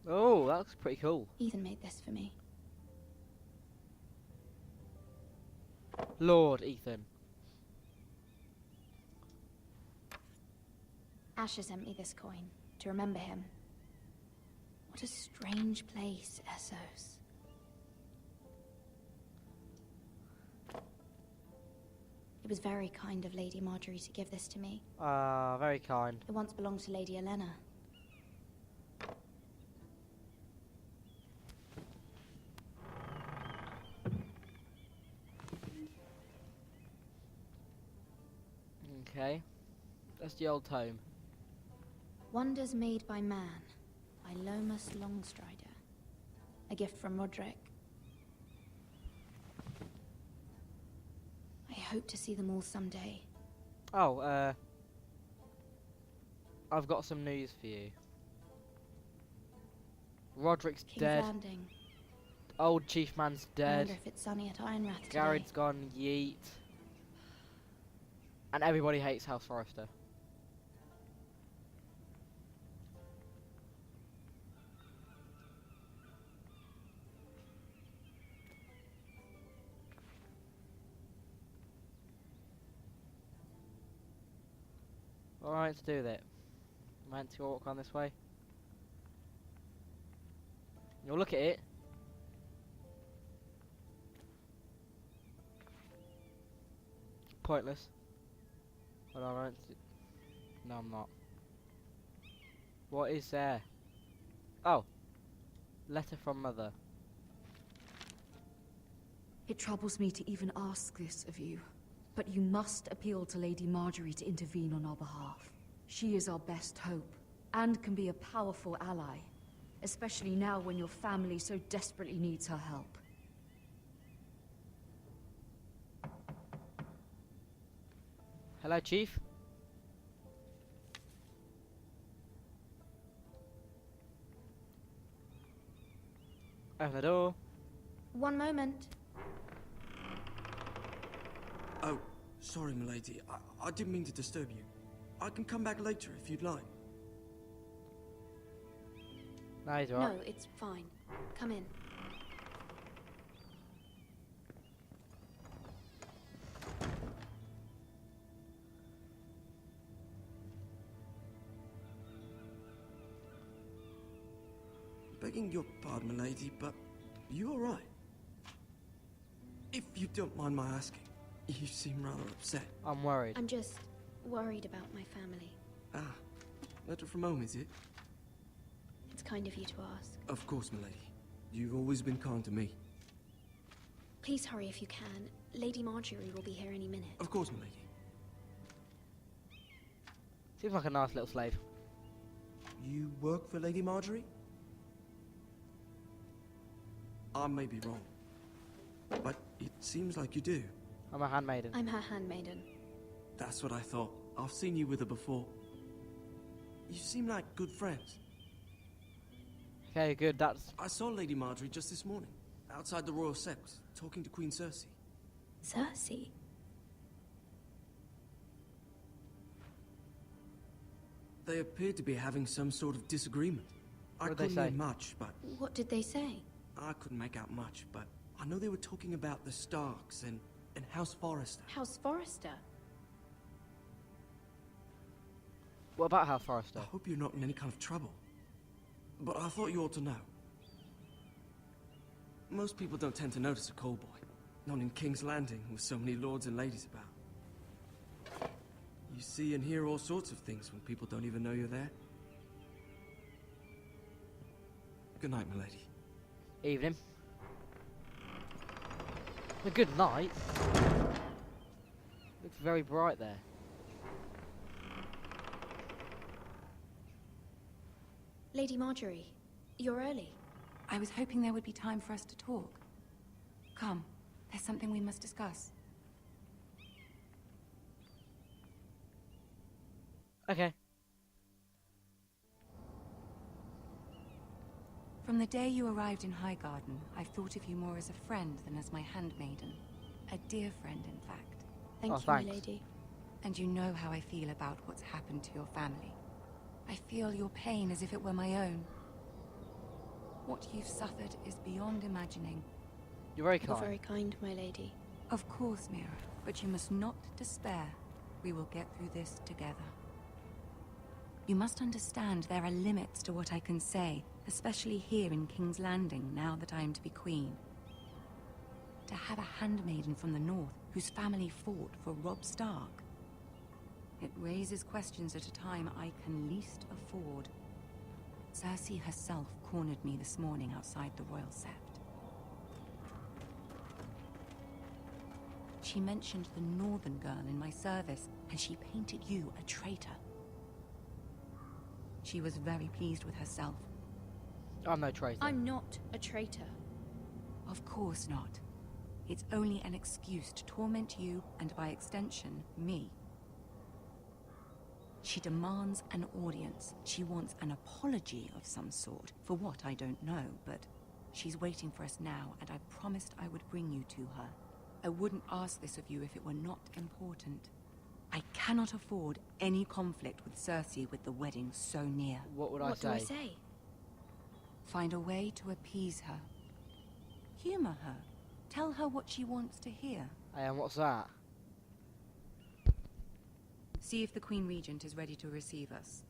Oh, that looks pretty cool. Ethan made this for me. Lord Ethan. Asher sent me this coin, to remember him. What a strange place, Essos. It was very kind of Lady Marjorie to give this to me. Very kind. It once belonged to Lady Elena. Okay. That's the old tome. Wonders Made by Man, by Lomas Longstrider. A gift from Roderick. I hope to see them all someday. Oh, I've got some news for you. Roderick's King's dead. Landing. Old Chief Man's I dead. wonder if it's sunny at Ironrath today. Garrett's gone yeet. And everybody hates House Forrester. Alright, let's do that. Meant to walk on this way. You'll look at it. Pointless. But alright. No, I'm not. What is there? Oh. Letter from Mother. It troubles me to even ask this of you, but you must appeal to Lady Marjorie to intervene on our behalf. She is our best hope, and can be a powerful ally. Especially now when your family so desperately needs her help. Hello, Chief. Open the door. One moment. Oh, sorry, milady. I didn't mean to disturb you. I can come back later if you'd like. No, he's alright. No, it's fine. Come in. Begging your pardon, milady, but you all right? If you don't mind my asking, you seem rather upset. I'm worried. I'm just worried about my family. Ah, letter from home, is it? It's kind of you to ask. Of course, milady. You've always been kind to me. Please hurry if you can. Lady Marjorie will be here any minute. Of course, milady. Seems like a nice little slave. You work for Lady Marjorie? I may be wrong, but it seems like you do. I'm a handmaiden. I'm her handmaiden. That's what I thought. I've seen you with her before. You seem like good friends. Okay, good, that's... I saw Lady Marjorie just this morning, outside the Royal Sept, talking to Queen Cersei. Cersei? They appeared to be having some sort of disagreement. I What did they couldn't hear say? much, but What did they say? I couldn't make out much, but I know they were talking about the Starks and House Forrester. House Forrester? What about House Forrester? I hope you're not in any kind of trouble, but I thought you ought to know. Most people don't tend to notice a call boy, not in King's Landing with so many lords and ladies about. You see and hear all sorts of things when people don't even know you're there. Good night, milady. Evening. A good night. Looks very bright there. Lady Marjorie, you're early. I was hoping there would be time for us to talk. Come, there's something we must discuss. Okay. From the day you arrived in Highgarden, I've thought of you more as a friend than as my handmaiden. A dear friend, in fact. Thank you, thanks. my lady. And you know how I feel about what's happened to your family. I feel your pain as if it were my own. What you've suffered is beyond imagining. You're very You're kind. very kind, my lady. Of course, Mira, but you must not despair. We will get through this together. You must understand there are limits to what I can say, especially here in King's Landing, now that I am to be queen. To have a handmaiden from the north whose family fought for Robb Stark. It raises questions at a time I can least afford. Cersei herself cornered me this morning outside the Royal Sept. She mentioned the northern girl in my service, and she painted you a traitor. She was very pleased with herself. I'm no traitor. I'm not a traitor. Of course not. It's only an excuse to torment you, and by extension, me. She demands an audience. She wants an apology of some sort. For what, I don't know, but she's waiting for us now, and I promised I would bring you to her. I wouldn't ask this of you if it were not important. I cannot afford any conflict with Cersei with the wedding so near. What would What do I say? Find a way to appease her. Humor her. Tell her what she wants to hear. And what's that? See if the Queen Regent is ready to receive us.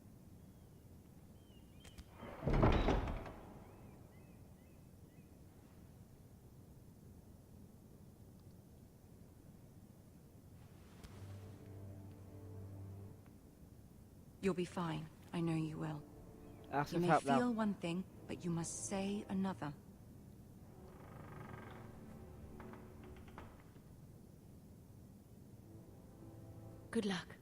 You'll be fine. I know you will. Ask You for may help now. feel one thing, but you must say another. Good luck.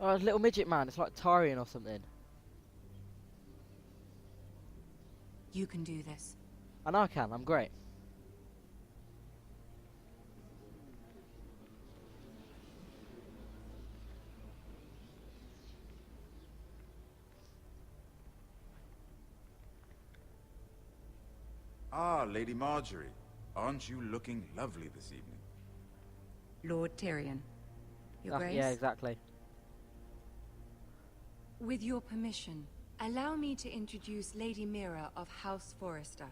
Oh, a little midget man. It's like Tyrion or something. You can do this. I know I can. I'm great. Ah, Lady Marjorie. Aren't you looking lovely this evening? Lord Tyrion. Your Grace? Yeah, exactly. With your permission, allow me to introduce Lady Mira of House Forrester.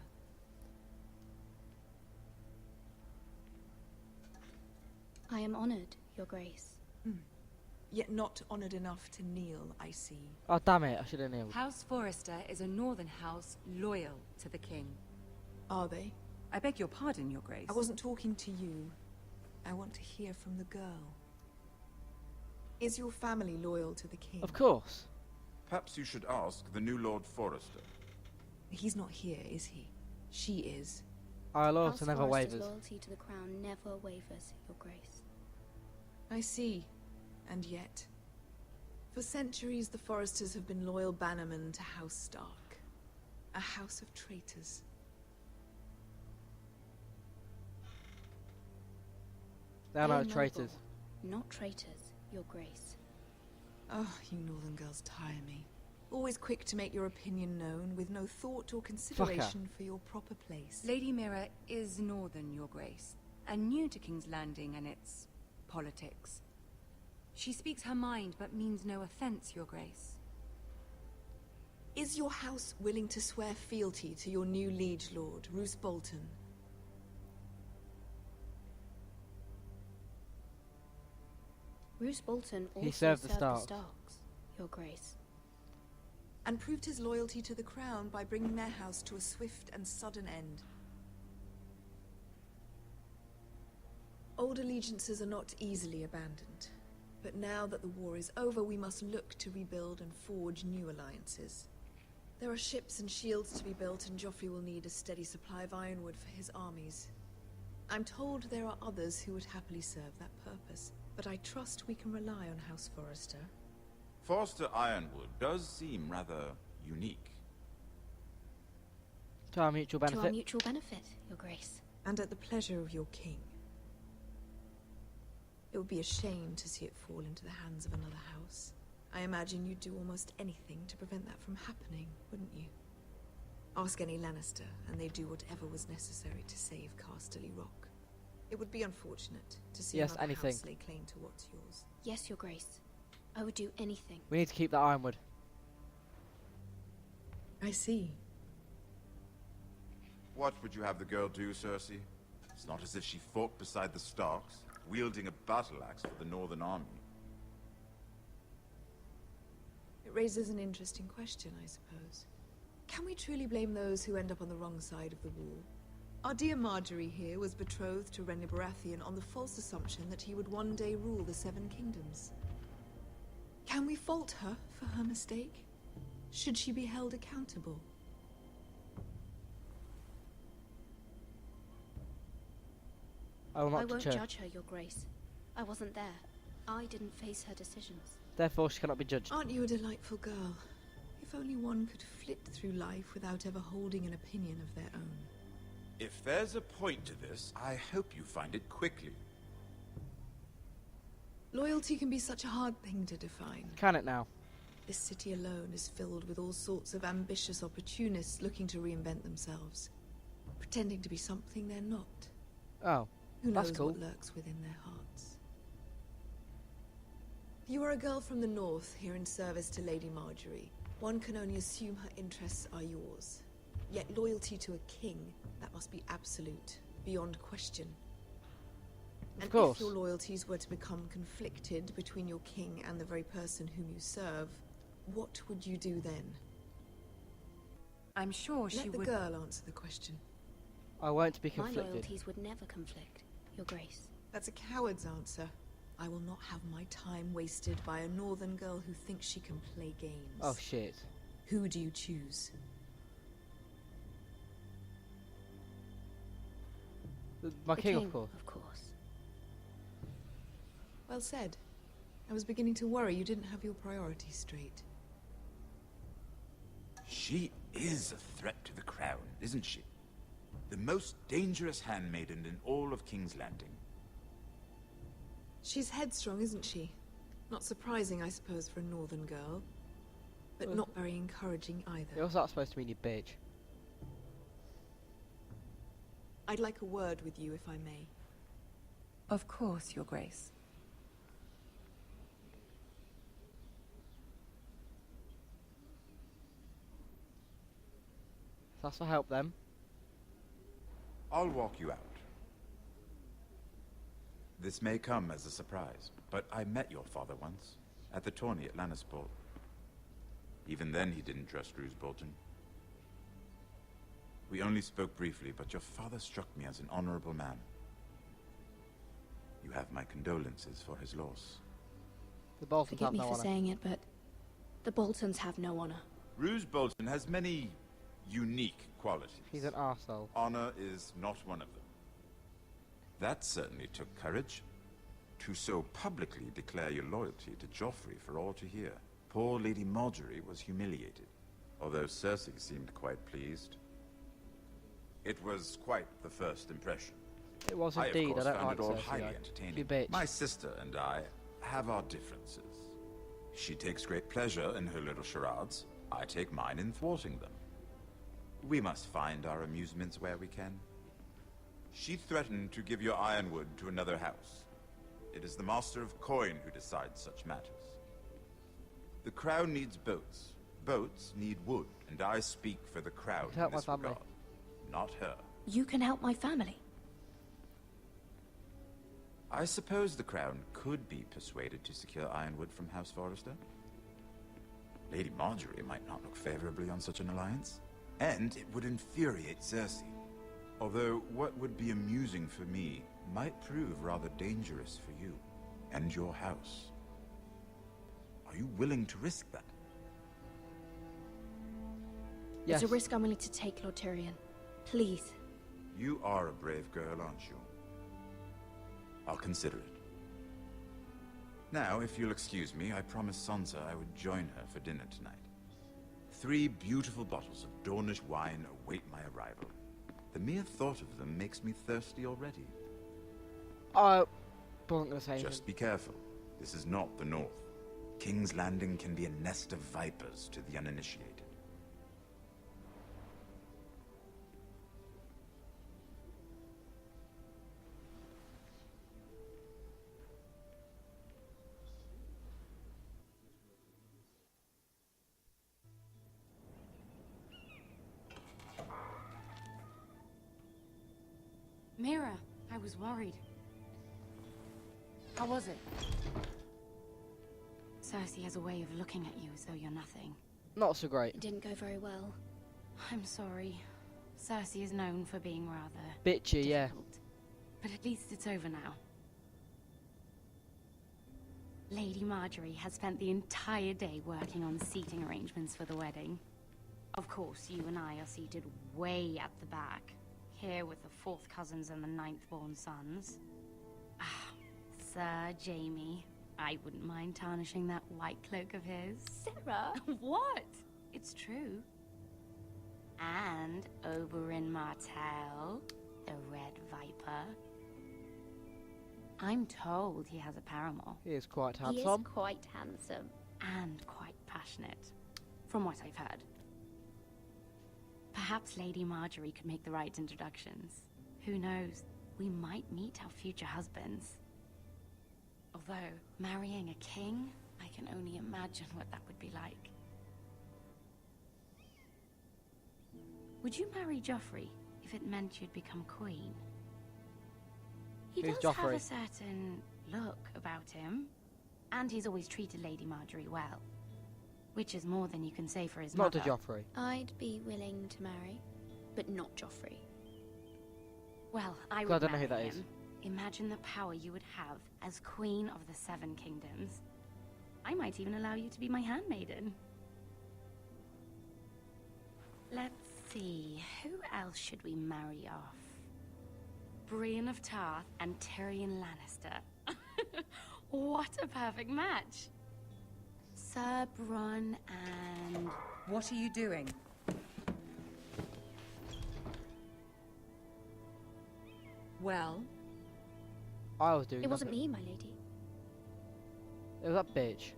I am honored, Your Grace. Yet not honored enough to kneel, I see. Oh, damn it. I should have kneeled. House Forrester is a northern house loyal to the king. Are they? I beg your pardon, Your Grace. I wasn't talking to you. I want to hear from the girl. Is your family loyal to the king? Of course. Perhaps you should ask the new Lord Forrester. He's not here, is he? She is. Our loyalty never Forrester's wavers. loyalty to the crown never wavers, Your Grace. I see. And yet, for centuries the Forresters have been loyal bannermen to House Stark. A house of traitors. They are They are not traitors. noble, not traitors, Your Grace. Oh, you northern girls tire me. Always quick to make your opinion known, with no thought or consideration for your proper place. Lady Mira is northern, Your Grace, and new to King's Landing and its politics. She speaks her mind, but means no offense, Your Grace. Is your house willing to swear fealty to your new liege lord, Roose Bolton? Roose Bolton also He served the Starks. Starks, Your Grace. And proved his loyalty to the crown by bringing their house to a swift and sudden end. Old allegiances are not easily abandoned. But now that the war is over, we must look to rebuild and forge new alliances. There are ships and shields to be built, and Joffrey will need a steady supply of ironwood for his armies. I'm told there are others who would happily serve that purpose, but I trust we can rely on House Forrester. Forster Ironwood does seem rather unique. To our mutual To our benefit. mutual benefit, Your Grace. And at the pleasure of your king. It would be a shame to see it fall into the hands of another house. I imagine you'd do almost anything to prevent that from happening, wouldn't you? Ask any Lannister, and they'd do whatever was necessary to save Casterly Rock. It would be unfortunate to see Yes, another anything. house lay claim to what's yours. Yes, Your Grace. I would do anything. We need to keep that ironwood. I see. What would you have the girl do, Cersei? It's not as if she fought beside the Starks, wielding a battle axe for the Northern Army. It raises an interesting question, I suppose. Can we truly blame those who end up on the wrong side of the wall? Our dear Marjorie here was betrothed to Renly Baratheon on the false assumption that he would one day rule the Seven Kingdoms. Can we fault her for her mistake? Should she be held accountable? I will I not won't judge her. judge her, Your Grace. I wasn't there. I didn't face her decisions. Therefore, she cannot be judged. Aren't you a delightful girl? If only one could flit through life without ever holding an opinion of their own. If there's a point to this, I hope you find it quickly. Loyalty can be such a hard thing to define. Can it now? This city alone is filled with all sorts of ambitious opportunists looking to reinvent themselves. Pretending to be something they're not. Oh, Who that's knows cool. what lurks within their hearts. You are a girl from the north, here in service to Lady Marjorie. One can only assume her interests are yours. Yet loyalty to a king, that must be absolute, beyond question. Of And course. if your loyalties were to become conflicted between your king and the very person whom you serve, what would you do then? I'm sure she Let the would... girl answer the question. I won't be My conflicted. loyalties would never conflict, Your Grace. That's a coward's answer. I will not have my time wasted by a northern girl who thinks she can play games. Oh shit. Who do you choose? My The king, of course. Of course. Well said. I was beginning to worry you didn't have your priorities straight. She is a threat to the crown, isn't she? The most dangerous handmaiden in all of King's Landing. She's headstrong, isn't she? Not surprising, I suppose, for a northern girl. But not very encouraging either. What's that supposed to mean, you bitch? I'd like a word with you, if I may. Of course, Your Grace. That's to help them. I'll walk you out. This may come as a surprise, but I met your father once, at the tourney at Lannisport. Even then he didn't trust Roose Bolton. We only spoke briefly, but your father struck me as an honorable man. You have my condolences for his loss. The Boltons Forgive have me no for honor. saying it, but the Boltons have no honor. Roose Bolton has many unique qualities. He's an arsehole. Honor is not one of them. That certainly took courage. To so publicly declare your loyalty to Joffrey for all to hear. Poor Lady Marjorie was humiliated, although Cersei seemed quite pleased. It was quite the first impression. It was I, indeed. of course, I don't found like it all Cersei, highly though. entertaining. You bitch. My sister and I have our differences. She takes great pleasure in her little charades. I take mine in thwarting them. We must find our amusements where we can. She threatened to give your ironwood to another house. It is the Master of Coin who decides such matters. The crown needs boats. Boats need wood, and I speak for the crown in Help my this family. regard, not her. You can help my family. I suppose the crown could be persuaded to secure ironwood from House Forrester. Lady Marjorie might not look favorably on such an alliance, and it would infuriate Cersei. Although what would be amusing for me might prove rather dangerous for you and your house. Are you willing to risk that? Yes. It's a risk I'm willing to take, Lord Tyrion. Please. You are a brave girl, aren't you? I'll consider it. Now, if you'll excuse me, I promised Sansa I would join her for dinner tonight. 3 beautiful bottles of Dornish wine await my arrival. The mere thought of them makes me thirsty already. I wasn't going to say anything. Just be careful. This is not the North. King's Landing can be a nest of vipers to the uninitiated. Mira, I was worried. How was it? Cersei has a way of looking at you as though you're nothing. Not so great. It didn't go very well. I'm sorry. Cersei is known for being rather Bitchy, yeah. difficult. But at least it's over now. Lady Marjorie has spent the entire day working on seating arrangements for the wedding. Of course, you and I are seated way at the back, here with the 4th cousins and the 9th-born sons. Ah, Sir Jaime. I wouldn't mind tarnishing that white cloak of his. Sarah! What? It's true. And Oberyn Martell, the Red Viper. I'm told he has a paramour. He is quite He handsome. is quite handsome. And quite passionate, from what I've heard. Perhaps Lady Marjorie could make the right introductions. Who knows? We might meet our future husbands. Although, marrying a king, I can only imagine what that would be like. Would you marry Joffrey if it meant you'd become queen? He Who's does have Joffrey? a certain look about him, and he's always treated Lady Marjorie well. Which is more than you can say for his Not mother. to Joffrey. I'd be willing to marry, but not Joffrey. Well, I I would don't know who marry that is. him. Imagine the power you would have as Queen of the 7 Kingdoms. I might even allow you to be my handmaiden. Let's see, who else should we marry off? Brienne of Tarth and Tyrion Lannister. What a perfect match. Sir Bronn and... What are you doing? Well? I was doing It wasn't nothing. me, my lady. It was that bitch.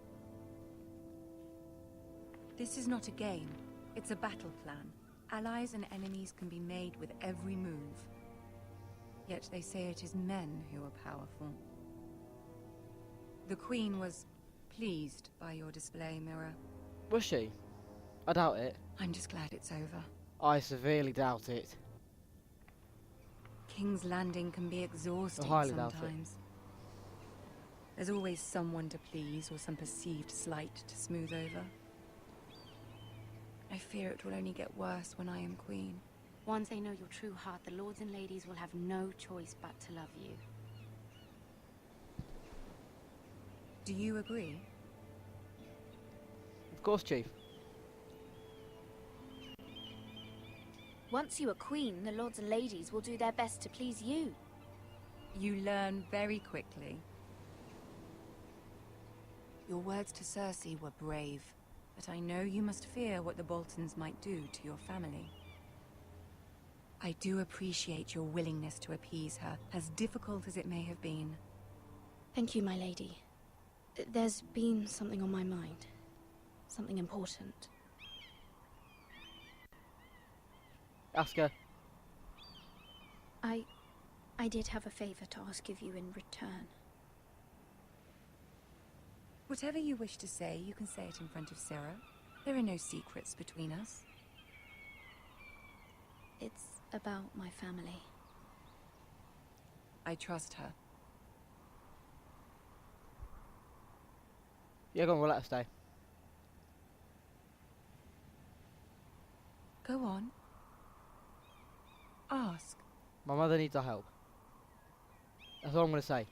This is not a game. It's a battle plan. Allies and enemies can be made with every move. Yet they say it is men who are powerful. The Queen was pleased by your display, Mira. Was she? I doubt it. I'm just glad it's over. I severely doubt it. King's Landing can be exhausting highly doubt it. sometimes. There's always someone to please or some perceived slight to smooth over. I fear it will only get worse when I am queen. Once they know your true heart, the lords and ladies will have no choice but to love you. Do you agree? Of course, Chief. Once you are queen, the lords and ladies will do their best to please you. You learn very quickly. Your words to Cersei were brave, but I know you must fear what the Boltons might do to your family. I do appreciate your willingness to appease her, as difficult as it may have been. Thank you, my lady. There's been something on my mind. Something important. Ask her. I did have a favor to ask of you in return. Whatever you wish to say, you can say it in front of Sarah. There are no secrets between us. It's about my family. I trust her. Yeah, go on, we'll let her stay. Go on. Ask. My mother needs our help. That's all I'm going to say.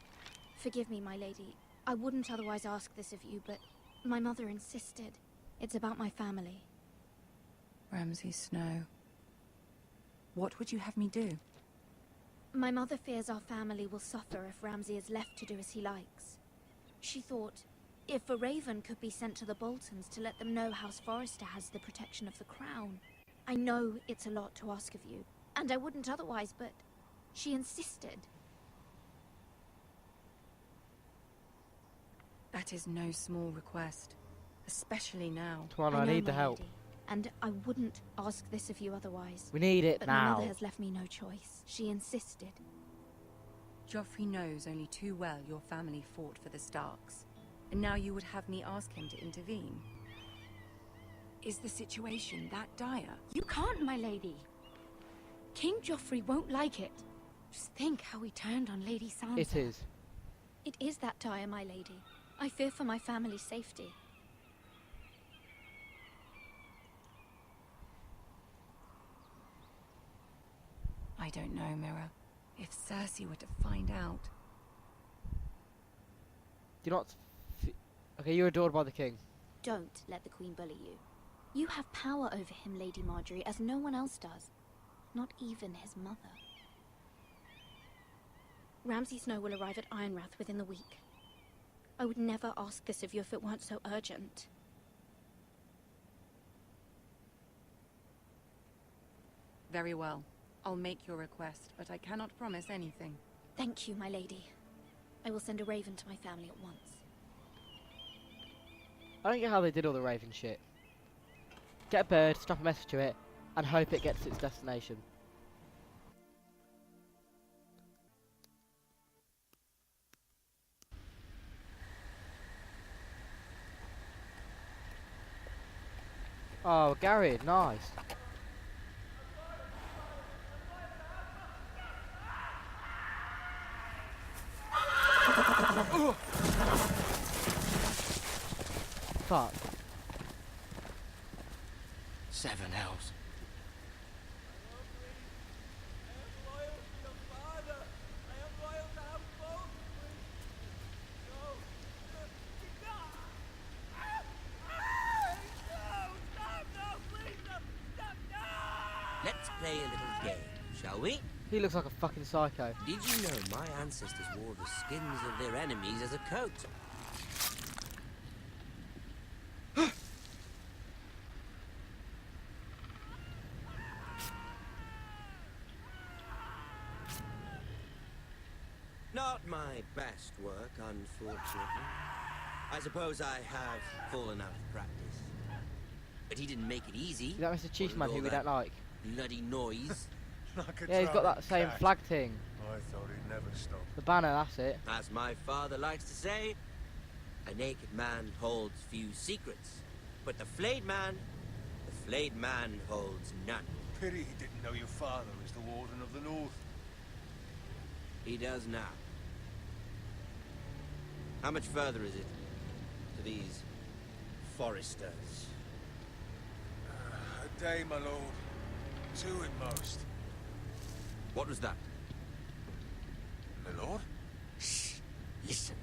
Forgive me, my lady. I wouldn't otherwise ask this of you, but my mother insisted. It's about my family. Ramsay Snow. What would you have me do? My mother fears our family will suffer if Ramsay is left to do as he likes. She thought, if a raven could be sent to the Boltons to let them know House Forrester has the protection of the crown. I know it's a lot to ask of you, and I wouldn't otherwise, but she insisted. That is no small request, especially now. Come on, I know, need the my help. lady, and I wouldn't ask this of you otherwise. We need it but my now. mother has left me no choice. She insisted. Joffrey knows only too well your family fought for the Starks, and now you would have me ask him to intervene. Is the situation that dire? You can't, my lady. King Joffrey won't like it. Just think how he turned on Lady Sansa. It is. It is that dire, my lady. I fear for my family's safety. I don't know, Mira. If Cersei were to find out... Do not... Okay, you're adored by the king. Don't let the Queen bully you. You have power over him, Lady Marjorie, as no one else does. Not even his mother. Ramsay Snow will arrive at Ironrath within the week. I would never ask this of you if it weren't so urgent. Very well. I'll make your request, but I cannot promise anything. Thank you, my lady. I will send a raven to my family at once. I don't get how they did all the raven shit. Get a bird, strap a message to it, and hope it gets to its destination. Oh, Gary, nice. Fuck. 7 hells. Let's play a little game, shall we? He looks like a fucking psycho. Did you know my ancestors wore the skins of their enemies as a coat? Not my best work, unfortunately. I suppose I have fallen out of practice. But he didn't make it easy. Is that Mr. Chiefman who we don't like? Bloody noise. Like a Yeah, he's got that same cat. flag thing. I thought he'd never stop. The banner, that's it. As my father likes to say, a naked man holds few secrets. But the flayed man holds none. Pity he didn't know your father was the Warden of the North. He does now. How much further is it to these foresters? A day, my lord. 2 at most. What was that? My lord? Shh! Listen.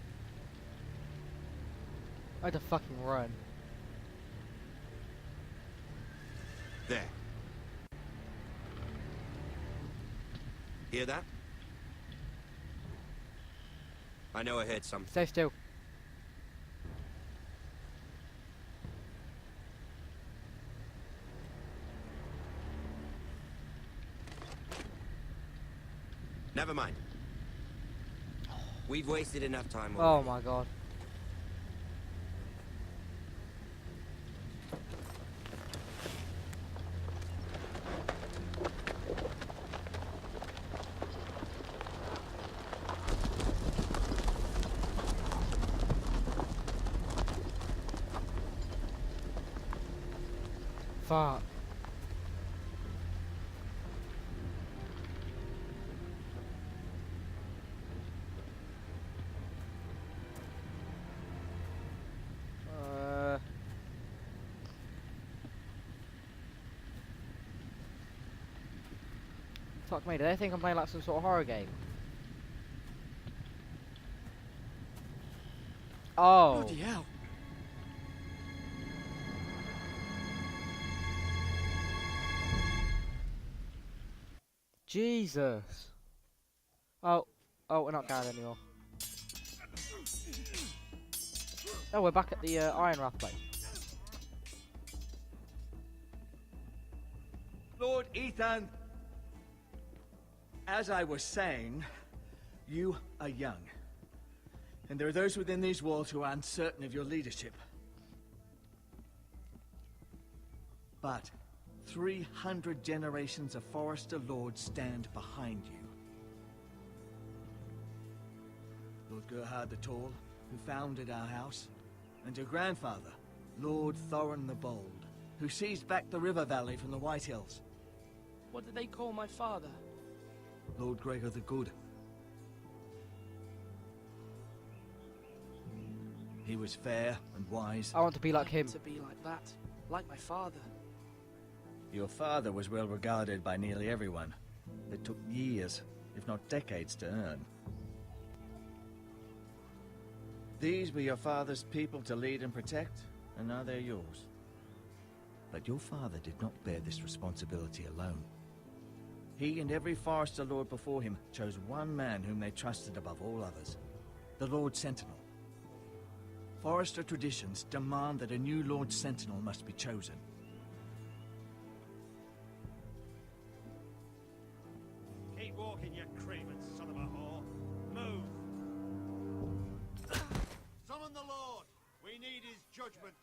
I had to fucking run. There. Hear that? I know I heard something. Stay still. Never mind. We've wasted enough time Oh already. my god. Fuck. Fuck me, do they think I'm playing like some sort of horror game? Oh. Bloody hell. Jesus. Oh, we're not down anymore. Oh, we're back at the Iron Wrath place. Lord Ethan, as I was saying, you are young. And there are those within these walls who are uncertain of your leadership. But 300 generations of Forester Lords stand behind you. Lord Gerhard the Tall, who founded our house, and your grandfather, Lord Thorin the Bold, who seized back the river valley from the White Hills. What did they call my father? Lord Gregor the Good. He was fair and wise. I want to be like him. To be like that. Like my father. Your father was well regarded by nearly everyone. It took years, if not decades, to earn. These were your father's people to lead and protect, and now they're yours. But your father did not bear this responsibility alone. He and every Forester Lord before him chose one man whom they trusted above all others, the Lord Sentinel. Forester traditions demand that a new Lord Sentinel must be chosen. Keep walking, you craven son of a whore. Move! Summon the Lord! We need his judgment.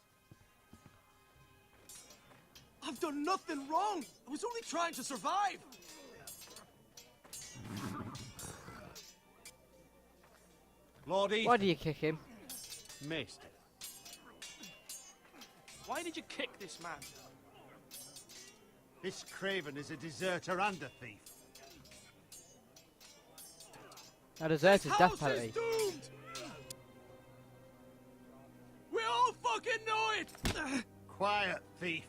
I've done nothing wrong! I was only trying to survive! Lord Ethan. Why do you kick him? Missed it. Why did you kick this man? This craven is a deserter and a thief. A deserter's death House penalty. is doomed! We all fucking know it! Quiet, thief.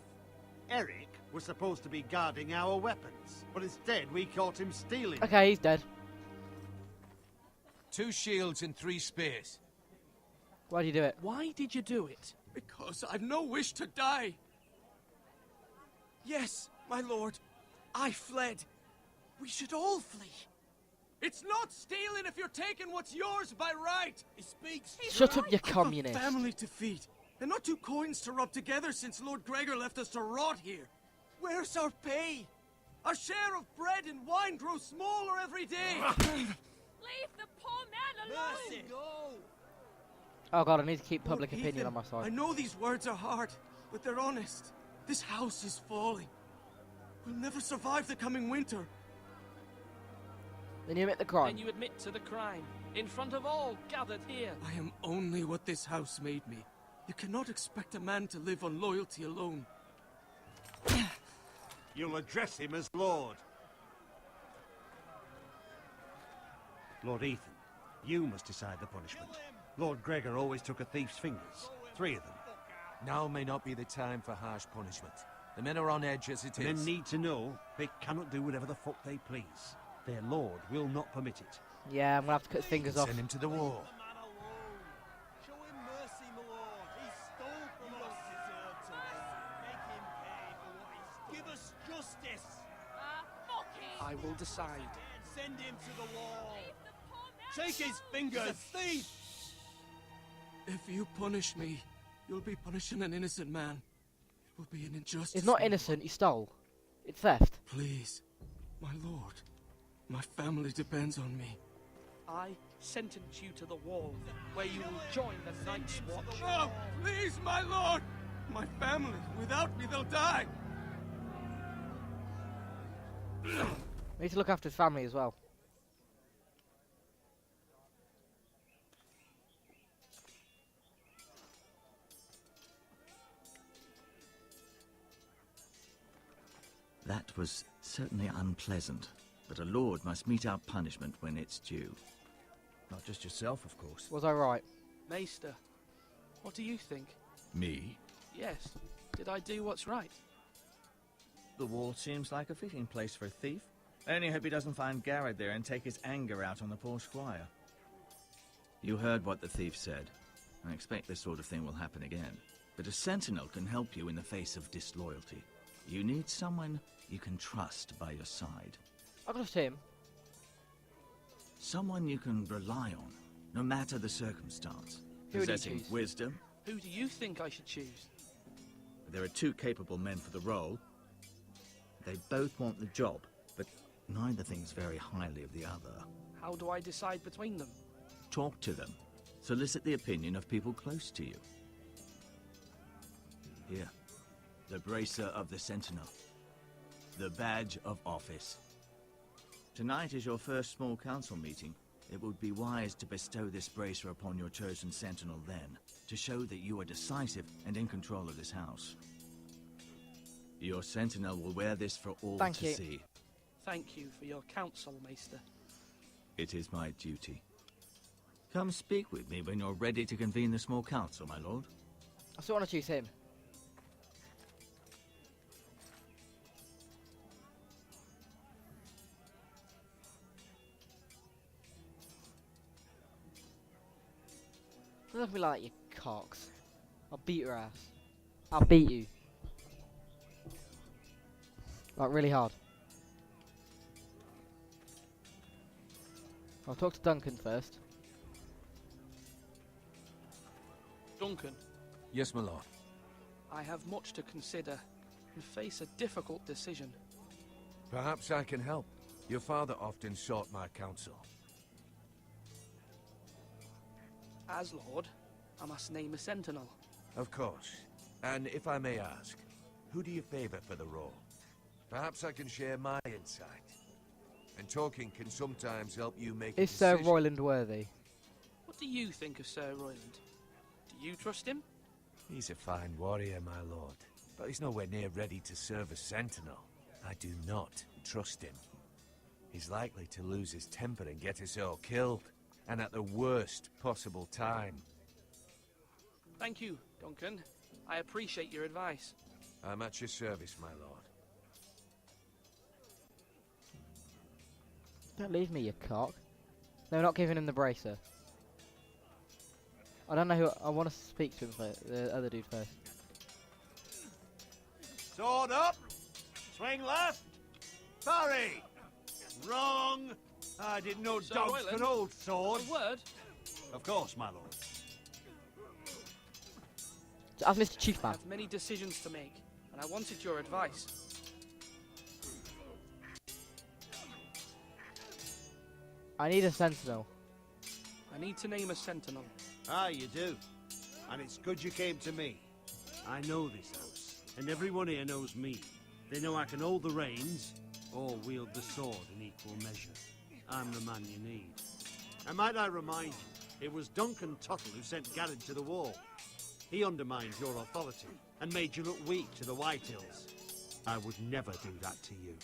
Eric was supposed to be guarding our weapons, but instead we caught him stealing. Okay, he's dead. 2 shields and 3 spears. Why do you do it? Why did you do it? Because I've no wish to die. Yes, my lord, I fled. We should all flee. It's not stealing if you're taking what's yours by right. He speaks. Shut up, you I've a communist. family to feed, and not two coins to rub together since Lord Gregor left us to rot here. Where's our pay? Our share of bread and wine grows smaller every day. Leave the poor man alone! Mercy. Go. Oh god, I need to keep Lord public opinion Ethan, on my side. I know these words are hard, but they're honest. This house is falling. We'll never survive the coming winter. Then you admit the crime. Then you admit to the crime, in front of all gathered here. I am only what this house made me. You cannot expect a man to live on loyalty alone. You'll address him as Lord. Lord Ethan, you must decide the punishment. Lord Gregor always took a thief's fingers. 3 of them. Now may not be the time for harsh punishment. The men are on edge as it is. Men need to know they cannot do whatever the fuck they please. Their lord will not permit it. Yeah, I'm gonna have to cut his fingers off. Send him to the wall. Show him mercy, my lord. He stole from us. Make him pay for what he's done. Give us justice. Fuck him! I will decide. Send him to the wall. Shake his fingers. He's a thief. If you punish me, you'll be punishing an innocent man. It will be an injustice. He's not innocent, he stole. It's theft. Please, my lord. My family depends on me. I sentence you to the wall, where you will join the Night's Watch. No, please, my lord! My family, without me, they'll die! We need to look after his family as well. That was certainly unpleasant, but a lord must mete out punishment when it's due. Not just yourself, of course. Was I right? Maester, what do you think? Me? Yes. Did I do what's right? The wall seems like a fitting place for a thief. I only hope he doesn't find Garrett there and take his anger out on the poor squire. You heard what the thief said. I expect this sort of thing will happen again. But a sentinel can help you in the face of disloyalty. You need someone you can trust by your side. I trust him. Someone you can rely on, no matter the circumstance. Who would you Possessing choose? wisdom. Who do you think I should choose? There are 2 capable men for the role. They both want the job, but neither thinks very highly of the other. How do I decide between them? Talk to them. Solicit the opinion of people close to you. Here, the bracer of the Sentinel. The badge of office. Tonight is your first small council meeting. It would be wise to bestow this bracer upon your chosen Sentinel then, to show that you are decisive and in control of this house. Your Sentinel will wear this for all Thank to you. see. Thank you for your counsel, Maester. It is my duty. Come speak with me when you're ready to convene the small council, my lord. I still want to choose him. Don't look at me like that, you cocks. I'll beat your ass. I'll beat you. Like, really hard. I'll talk to Duncan first. Duncan, Yes, my lord. I have much to consider and face a difficult decision. Perhaps I can help. Your father often sought my counsel. As Lord, I must name a sentinel. Of course. And if I may ask, who do you favor for the role? Perhaps I can share my insight. And talking can sometimes help you make a Is Sir decision. Royland worthy? What do you think of Sir Royland? Do you trust him? He's a fine warrior, my lord. But he's nowhere near ready to serve as sentinel. I do not trust him. He's likely to lose his temper and get us all killed. And at the worst possible time. Thank you, Duncan. I appreciate your advice. I'm at your service, my lord. Don't leave me, you cock. No, we're not giving him the bracer. I don't know who. I want to speak to him first, the other dude first. Sword up! Swing left! Parry! Wrong! I didn't know Sir dogs Royland, could hold swords. A word? Of course, my lord. As Mr. Chief I Man. have many decisions to make, and I wanted your advice. I need a sentinel. I need to name a sentinel. Ah, you do. And it's good you came to me. I know this house, and everyone here knows me. They know I can hold the reins, or wield the sword in equal measure. I'm the man you need. And might I remind you, it was Duncan Tuttle who sent Garrett to the wall. He undermined your authority, and made you look weak to the Whitehills. I would never do that to you.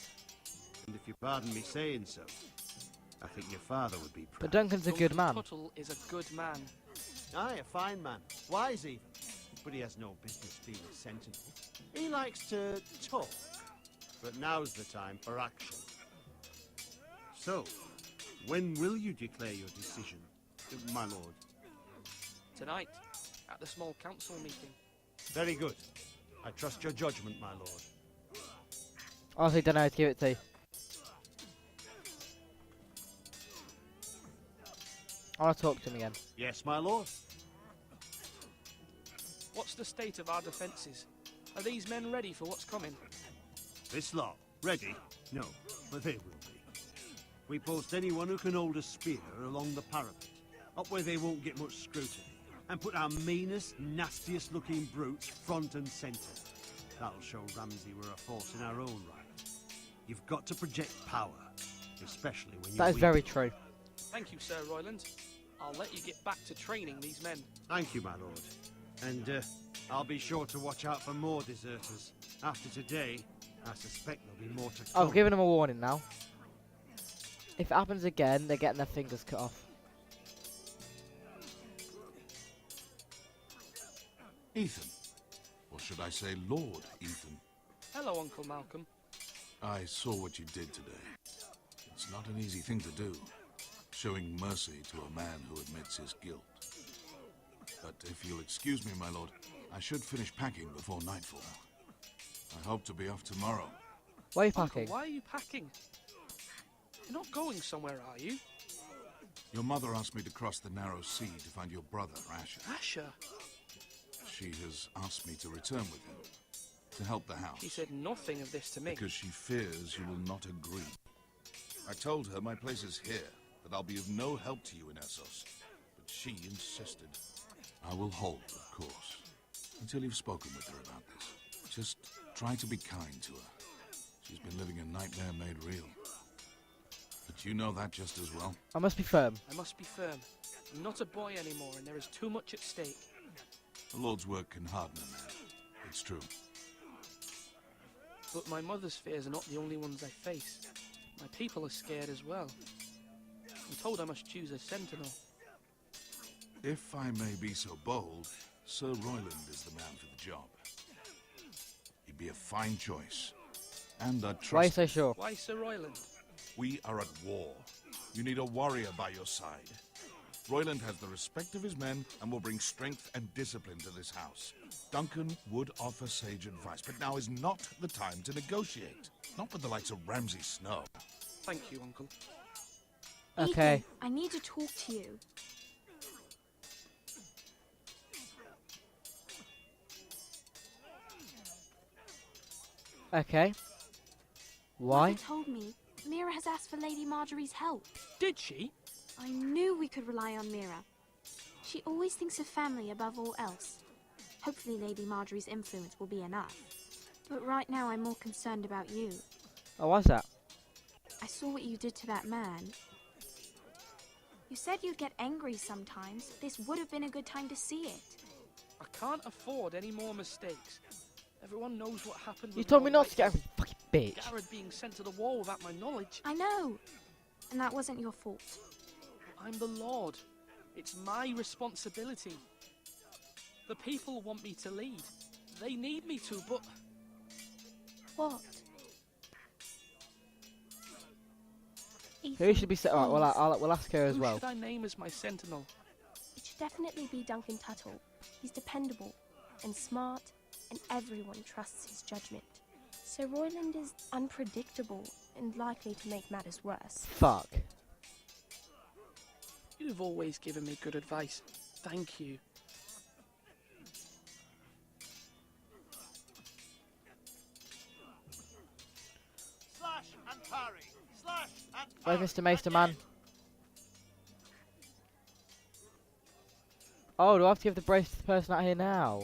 And if you pardon me saying so, I think your father would be proud. But Duncan's a good man. Tuttle is a good man. Aye, a fine man. Wise even. But he has no business being a sentinel. He likes to talk. But now's the time for action. So, when will you declare your decision, my lord? Tonight, at the small council meeting. Very good. I trust your judgment, my lord. Honestly, don't know how to give it to you. I want to talk to him again. Yes, my lord. What's the state of our defences? Are these men ready for what's coming? This lot, ready? No, but they will be. We post anyone who can hold a spear along the parapet, up where they won't get much scrutiny, and put our meanest, nastiest looking brutes front and centre. That'll show Ramsay we're a force in our own right. You've got to project power, especially when you're That is weak. very true. Thank you, Sir Royland. I'll let you get back to training these men. Thank you, my lord. And I'll be sure to watch out for more deserters. After today, I suspect there'll be more to come. I've given him a warning now. If it happens again, they're getting their fingers cut off. Ethan. Or should I say Lord Ethan? Hello, Uncle Malcolm. I saw what you did today. It's not an easy thing to do, showing mercy to a man who admits his guilt. But if you'll excuse me, my lord, I should finish packing before nightfall. I hope to be off tomorrow. Why are you Uncle, packing? why are you packing? You're not going somewhere, are you? Your mother asked me to cross the narrow sea to find your brother, Asher. Asher? She has asked me to return with him, to help the house. She said nothing of this to me. Because she fears you will not agree. I told her my place is here, that I'll be of no help to you in Essos. But she insisted. I will hold, of course, until you've spoken with her about this. Just try to be kind to her. She's been living a nightmare made real. But you know that just as well. I must be firm. I must be firm. I'm not a boy anymore, and there is too much at stake. The Lord's work can harden a man. It's true. But my mother's fears are not the only ones I face. My people are scared as well. I'm told I must choose a sentinel. If I may be so bold, Sir Royland is the man for the job. He'd be a fine choice. And I trust... Why so sure? Why Sir Royland? We are at war. You need a warrior by your side. Royland has the respect of his men and will bring strength and discipline to this house. Duncan would offer sage advice, but now is not the time to negotiate. Not with the likes of Ramsay Snow. Thank you, Uncle. Okay. Ethan, I need to talk to you. Okay. Why? Mother told me Mira has asked for Lady Marjorie's help. Did she? I knew we could rely on Mira. She always thinks of family above all else. Hopefully Lady Marjorie's influence will be enough. But right now I'm more concerned about you. Oh, what's that? I saw what you did to that man. You said you'd get angry sometimes. This would have been a good time to see it. I can't afford any more mistakes. Everyone knows what happened. You with told me Lord not to get Whitehall. every fucking bitch. Garrett being sent to the wall without my knowledge. I know. And that wasn't your fault. I'm the Lord. It's my responsibility. The people want me to lead. They need me to, but... What? Who should be set? Alright, well, we'll ask her as Who well. should I name as my sentinel? It should definitely be Duncan Tuttle. He's dependable and smart, and everyone trusts his judgment. Sir Royland is unpredictable and likely to make matters worse. Fuck. You've always given me good advice. Thank you. Slash and parry. Slash and Where's Mr. Maester, man? Oh, do I have to give the brace to the person out here now?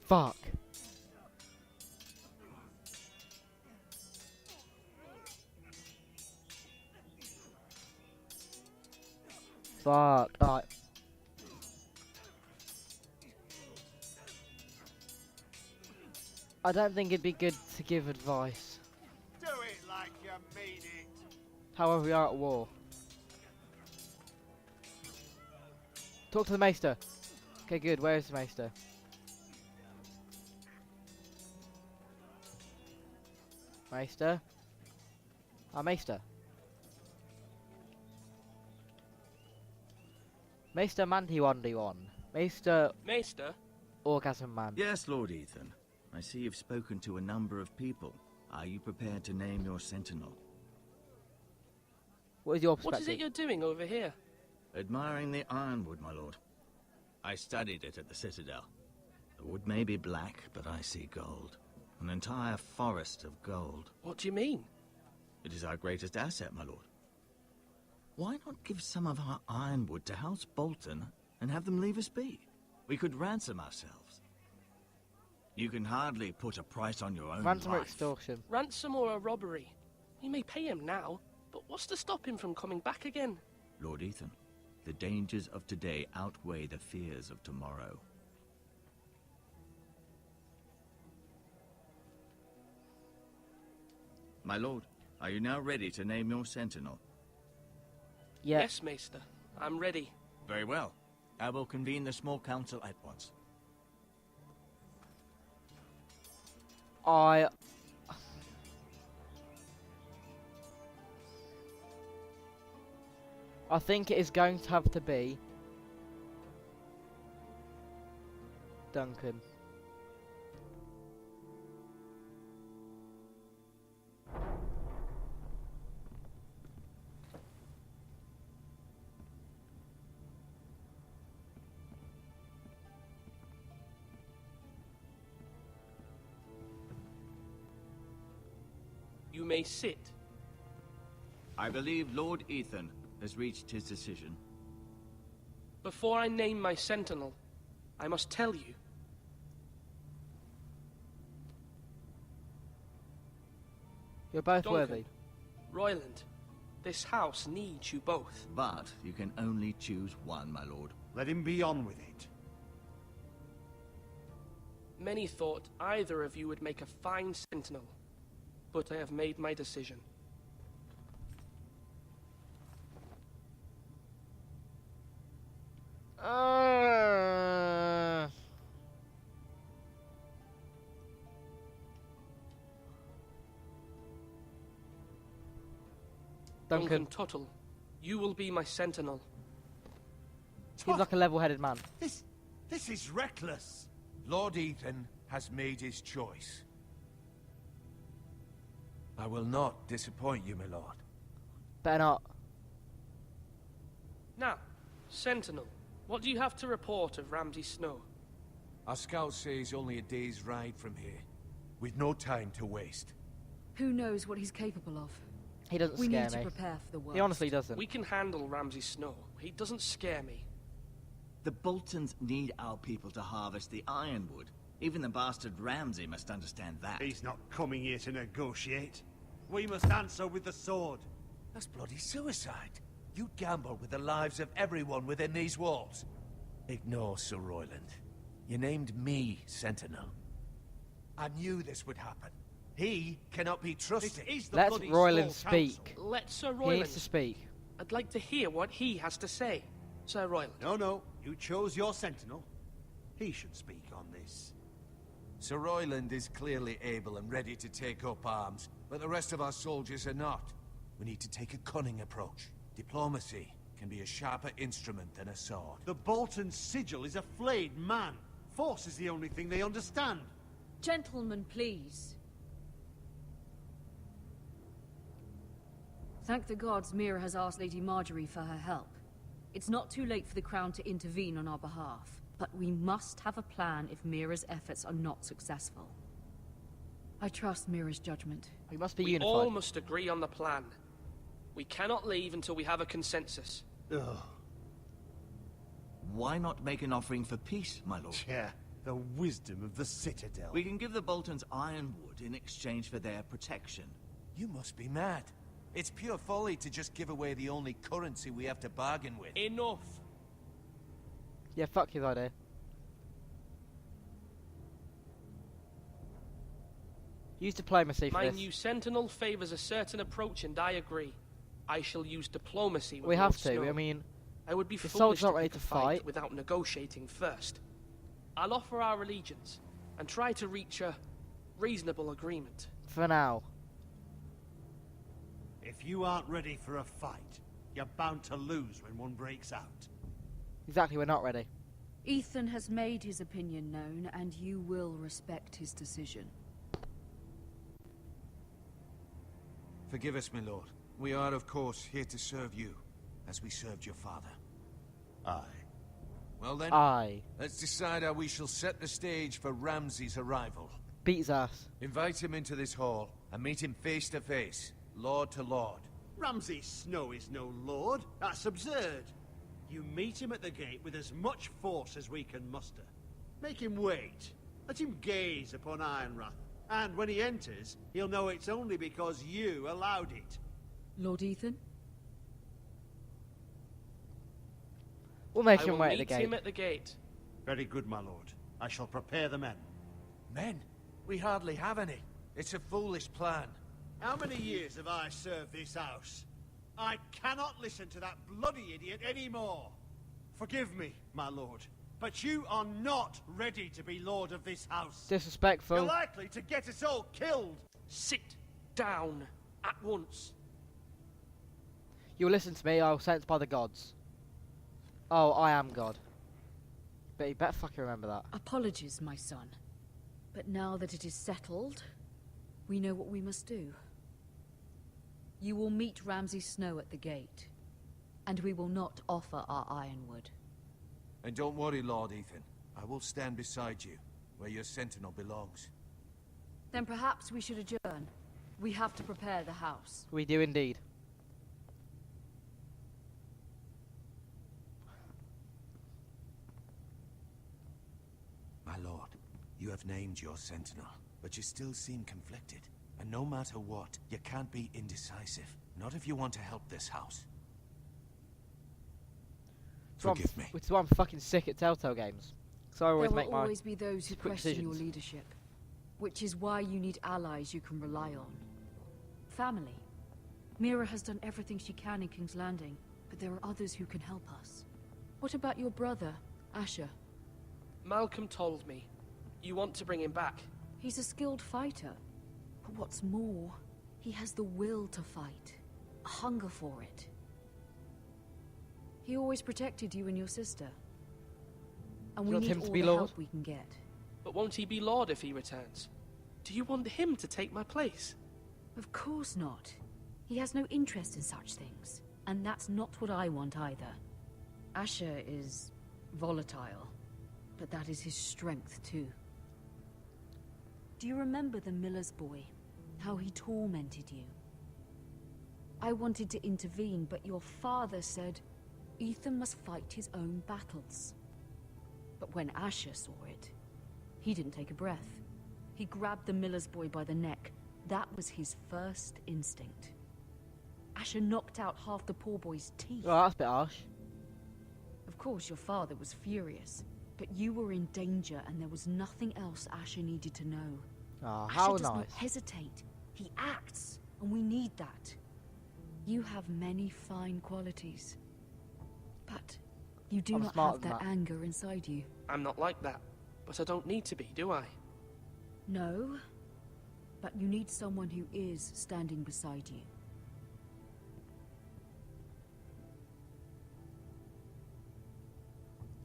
Fuck. Fuck. Alright. I don't think it'd be good to give advice. Do it like you mean it. However, we are at war. Talk to the Maester. Okay, good. Where is the Maester? Maester? Ah, Maester. Maester Manty1D1. Maester Maester? Orgasm Man. Yes, Lord Ethan. I see you've spoken to a number of people. Are you prepared to name your sentinel? What is your What perspective? is it you're doing over here? Admiring the ironwood, my lord. I studied it at the Citadel. The wood may be black, but I see gold. An entire forest of gold. What do you mean? It is our greatest asset, my lord. Why not give some of our ironwood to House Bolton and have them leave us be? We could ransom ourselves. You can hardly put a price on your own Ransom or life. extortion? Ransom or a robbery? We may pay him now, but what's to stop him from coming back again? Lord Ethan, the dangers of today outweigh the fears of tomorrow. My lord, are you now ready to name your sentinel? Yeah. Yes, Maester. I'm ready. Very well. I will convene the small council at once. I think it is going to have to be Duncan. You may sit. I believe Lord Ethan has reached his decision. Before I name my sentinel, I must tell you. You're both Duncan, worthy. Royland, this house needs you both. But you can only choose one, my lord. Let him be on with it. Many thought either of you would make a fine sentinel, but I have made my decision. Duncan Tuttle, you will be my sentinel. He's like a level-headed man. This is reckless. Lord Ethan has made his choice. I will not disappoint you, my lord. Better not. Now, Sentinel, what do you have to report of Ramsay Snow? Our scouts say he's only a day's ride from here, with no time to waste. Who knows what he's capable of? He doesn't we scare need me. to prepare for the worst. He honestly doesn't. We can handle Ramsay Snow. He doesn't scare me. The Boltons need our people to harvest the ironwood. Even the bastard Ramsay must understand that. He's not coming here to negotiate. We must answer with the sword. That's bloody suicide. You gamble with the lives of everyone within these walls. Ignore Sir Royland. You named me Sentinel. I knew this would happen. He cannot be trusted. Let Royland speak. Let Sir He Royland needs to speak. I'd like to hear what he has to say. Sir Royland. No. You chose your sentinel. He should speak on this. Sir Royland is clearly able and ready to take up arms, but the rest of our soldiers are not. We need to take a cunning approach. Diplomacy can be a sharper instrument than a sword. The Bolton sigil is a flayed man. Force is the only thing they understand. Gentlemen, please. Thank the gods Mira has asked Lady Marjorie for her help. It's not too late for the Crown to intervene on our behalf, but we must have a plan if Mira's efforts are not successful. I trust Mira's judgment. We must be We unified. all must agree on the plan. We cannot leave until we have a consensus. Ugh. Why not make an offering for peace, my lord? Yeah, the wisdom of the Citadel. We can give the Boltons ironwood in exchange for their protection. You must be mad. It's pure folly to just give away the only currency we have to bargain with. Enough. Yeah, fuck his idea. Use diplomacy for My this. new sentinel favours a certain approach, and I agree. I shall use diplomacy with We Lord have to. Snow. I mean, I would be the foolish soldiers aren't to ready pick to a fight fight. without negotiating first. I'll offer our allegiance and try to reach a reasonable agreement. For now. If you aren't ready for a fight, you're bound to lose when one breaks out. Exactly, we're not ready. Ethan has made his opinion known, and you will respect his decision. Forgive us, my lord. We are, of course, here to serve you, as we served your father. Aye. Well then, Aye. let's decide how we shall set the stage for Ramsay's arrival. Beat his ass. Invite him into this hall, and meet him face to face, lord to lord. Ramsay Snow is no lord. That's absurd. You meet him at the gate with as much force as we can muster. Make him wait. Let him gaze upon Ironrath. And when he enters, he'll know it's only because you allowed it. Lord Ethan? We'll make I him will wait at the meet gate. him at the gate. Very good, my lord. I shall prepare the men. Men? We hardly have any. It's a foolish plan. How many years have I served this house? I cannot listen to that bloody idiot anymore. Forgive me, my lord, but you are not ready to be lord of this house. Disrespectful. You're likely to get us all killed. Sit down at once. You'll listen to me, I'll sent by the gods. Oh, I am God. But you better fucking remember that. Apologies, my son. But now that it is settled, we know what we must do. You will meet Ramsay Snow at the gate, and we will not offer our ironwood. And don't worry, Lord Ethan. I will stand beside you, where your sentinel belongs. Then perhaps we should adjourn. We have to prepare the house. We do indeed. My lord, you have named your sentinel, but you still seem conflicted. And no matter what, you can't be indecisive. Not if you want to help this house. Forgive me. Which is why I'm fucking sick at Telltale games. So I always There make will my always be those who quick question your decisions. leadership, which is why you need allies you can rely on. Family. Mira has done everything she can in King's Landing, but there are others who can help us. What about your brother, Asher? Malcolm told me. You want to bring him back. He's a skilled fighter. But what's more, he has the will to fight. A hunger for it. He always protected you and your sister. And You we want need him to all be the Lord? help we can get. But won't he be Lord if he returns? Do you want him to take my place? Of course not. He has no interest in such things. And that's not what I want either. Asher is volatile, but that is his strength too. Do you remember the miller's boy? How he tormented you? I wanted to intervene, but your father said Ethan must fight his own battles. But when Asher saw it, he didn't take a breath. He grabbed the miller's boy by the neck. That was his first instinct. Asher knocked out half the poor boy's teeth. Oh, that's a bit harsh. Of course, your father was furious, but you were in danger and there was nothing else Asher needed to know. Oh, Asher how does not nice. hesitate. He acts, and we need that. You have many fine qualities, but you do I'm not smarter have than that that. anger inside you. I'm not like that, but I don't need to be, do I? No, but you need someone who is standing beside you.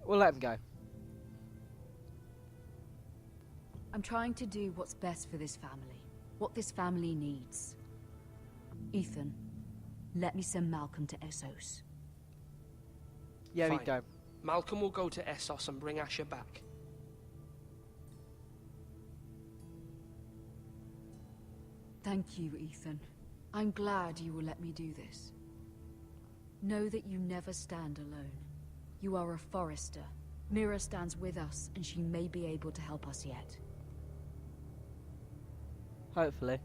We'll let him go. I'm trying to do what's best for this family. What this family needs. Ethan, let me send Malcolm to Essos. Yeah, we Fine. go. Malcolm will go to Essos and bring Asher back. Thank you, Ethan. I'm glad you will let me do this. Know that you never stand alone. You are a Forrester. Mira stands with us, and she may be able to help us yet. Hopefully.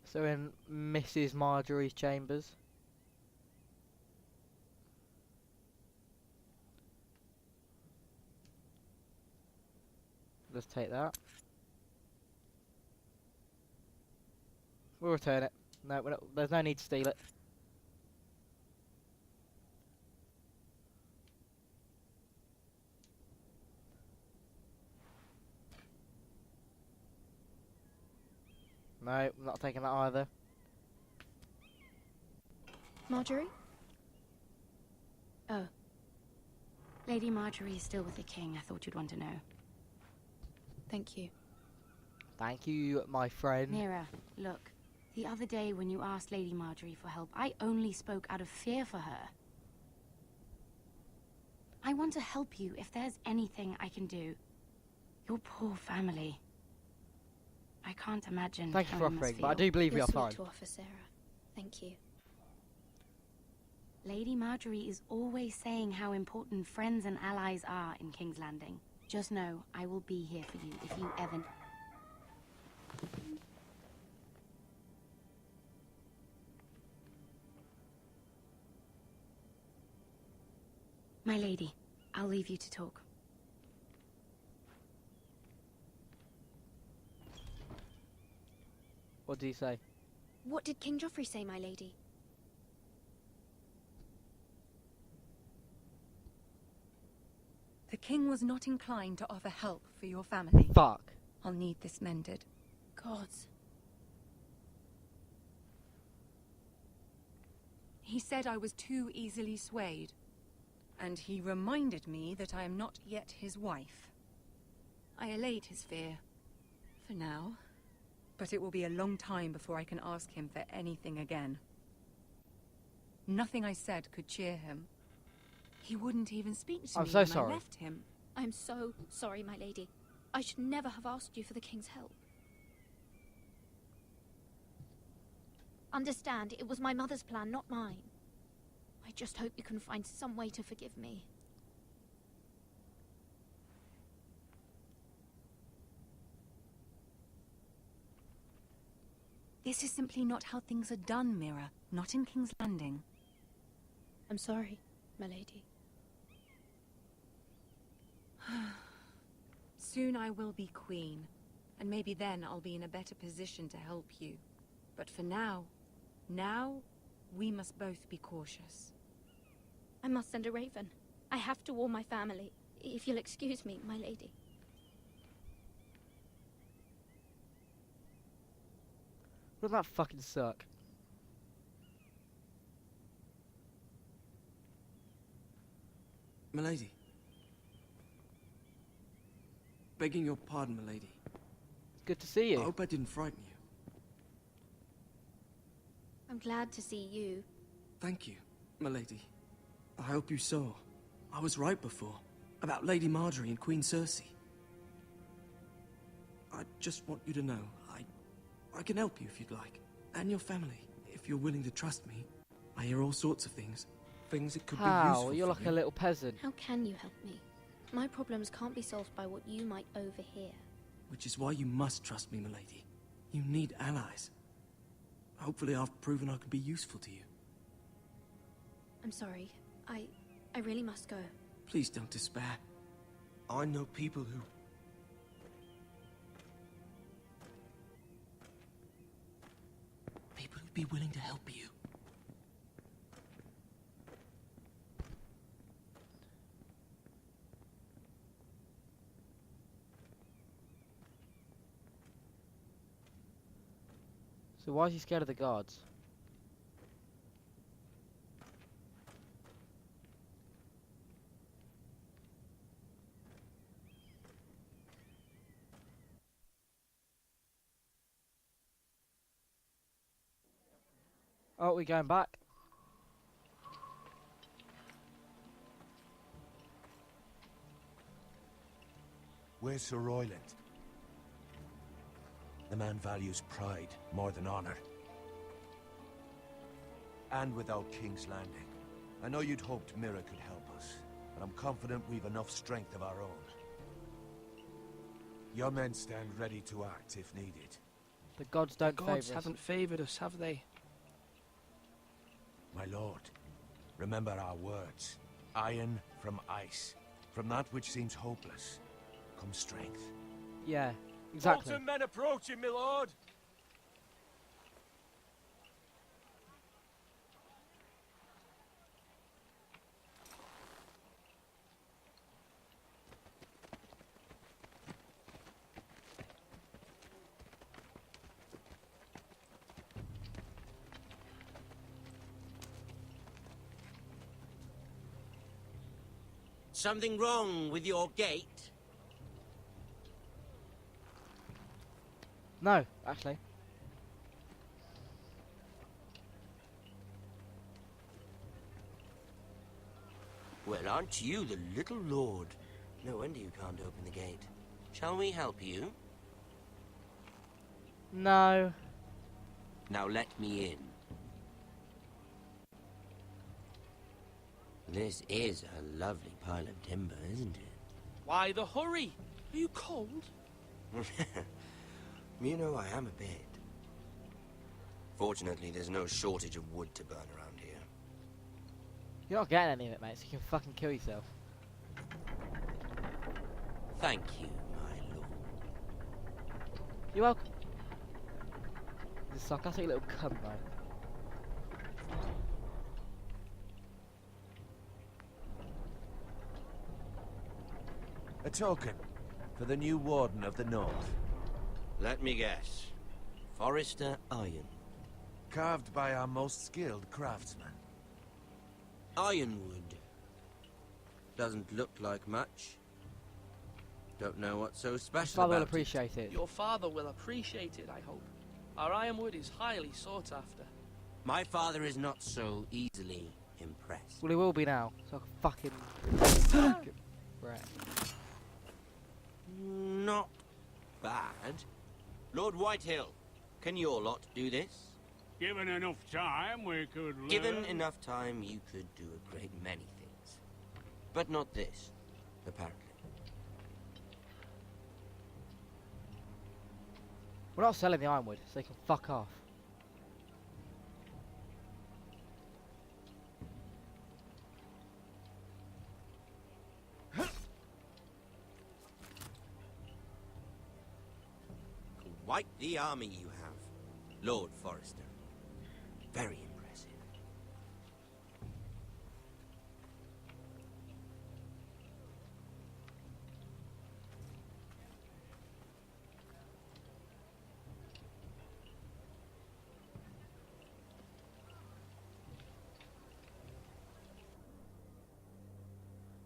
So in Mrs. Marjorie's chambers. Let's take that. We'll return it. No, there's no need to steal it. No, I'm not taking that either. Marjorie? Oh. Lady Marjorie is still with the king. I thought you'd want to know. Thank you. Thank you, my friend. Mira, look. The other day when you asked Lady Marjorie for help, I only spoke out of fear for her. I want to help you if there's anything I can do. Your poor family. I can't imagine. Thank you how for must offering, but I feel. do believe we You're are fine. sweet to offer, Sarah. Thank you. Lady Marjorie is always saying how important friends and allies are in King's Landing. Just know, I will be here for you if you ever... My lady, I'll leave you to talk. What do you say? What did King Joffrey say, my lady? The king was not inclined to offer help for your family. Fuck. I'll need this mended. Gods. He said I was too easily swayed. And he reminded me that I am not yet his wife. I allayed his fear. For now. But it will be a long time before I can ask him for anything again. Nothing I said could cheer him. He wouldn't even speak to me so when sorry. I left him. I'm so sorry, my lady. I should never have asked you for the king's help. Understand, it was my mother's plan, not mine. I just hope you can find some way to forgive me. This is simply not how things are done, Mira. Not in King's Landing. I'm sorry, my lady. Soon I will be queen, and maybe then I'll be in a better position to help you. But for now, we must both be cautious. I must send a raven. I have to warn my family. If you'll excuse me, my lady. Doesn't that fucking suck? Milady. Begging your pardon, milady. Good to see you. I hope I didn't frighten you. I'm glad to see you. Thank you, milady. I hope you saw. I was right before. About Lady Marjorie and Queen Cersei. I just want you to know, I can help you if you'd like. And your family, if you're willing to trust me. I hear all sorts of things. Things that could be useful You're for like a little peasant. How can you help me? My problems can't be solved by what you might overhear. Which is why you must trust me, milady. You need allies. Hopefully I've proven I can be useful to you. I'm sorry. I really must go. Please don't despair. I know people who... People who'd be willing to help you. So why is he scared of the guards? Oh, we're going back. Where's Sir Royland? The man values pride more than honor. And without King's Landing. I know you'd hoped Mira could help us, but I'm confident we've enough strength of our own. Your men stand ready to act if needed. The gods don't The gods favour us. haven't favoured us, have they? My lord, remember our words. Iron from ice. From that which seems hopeless comes strength. Yeah, exactly. Bolton men approaching, my lord. Something wrong with your gate? No, actually. Well, aren't you the little lord? No wonder you can't open the gate. Shall we help you? No. Now let me in. This is a lovely pile of timber, isn't it? Why the hurry? Are you cold? You know, I am a bit. Fortunately, there's no shortage of wood to burn around here. You're not getting any of it, mate, so you can fucking kill yourself. Thank you, my lord. You're welcome. This sarcastic little cunt, though. A token for the new Warden of the North. Let me guess. Forrester Iron. Carved by our most skilled craftsman. Ironwood. Doesn't look like much. Don't know what's so special Father will about appreciate it. Your father will appreciate it, I hope. Our ironwood is highly sought after. My father is not so easily impressed. Well, he will be now. So I can fucking... Right. Not bad. Lord Whitehill, can your lot do this? Given enough time, we could learn. Given enough time, you could do a great many things. But not this, apparently. We're not selling the ironwood, so they can fuck off. Quite the army you have, Lord Forrester. Very impressive.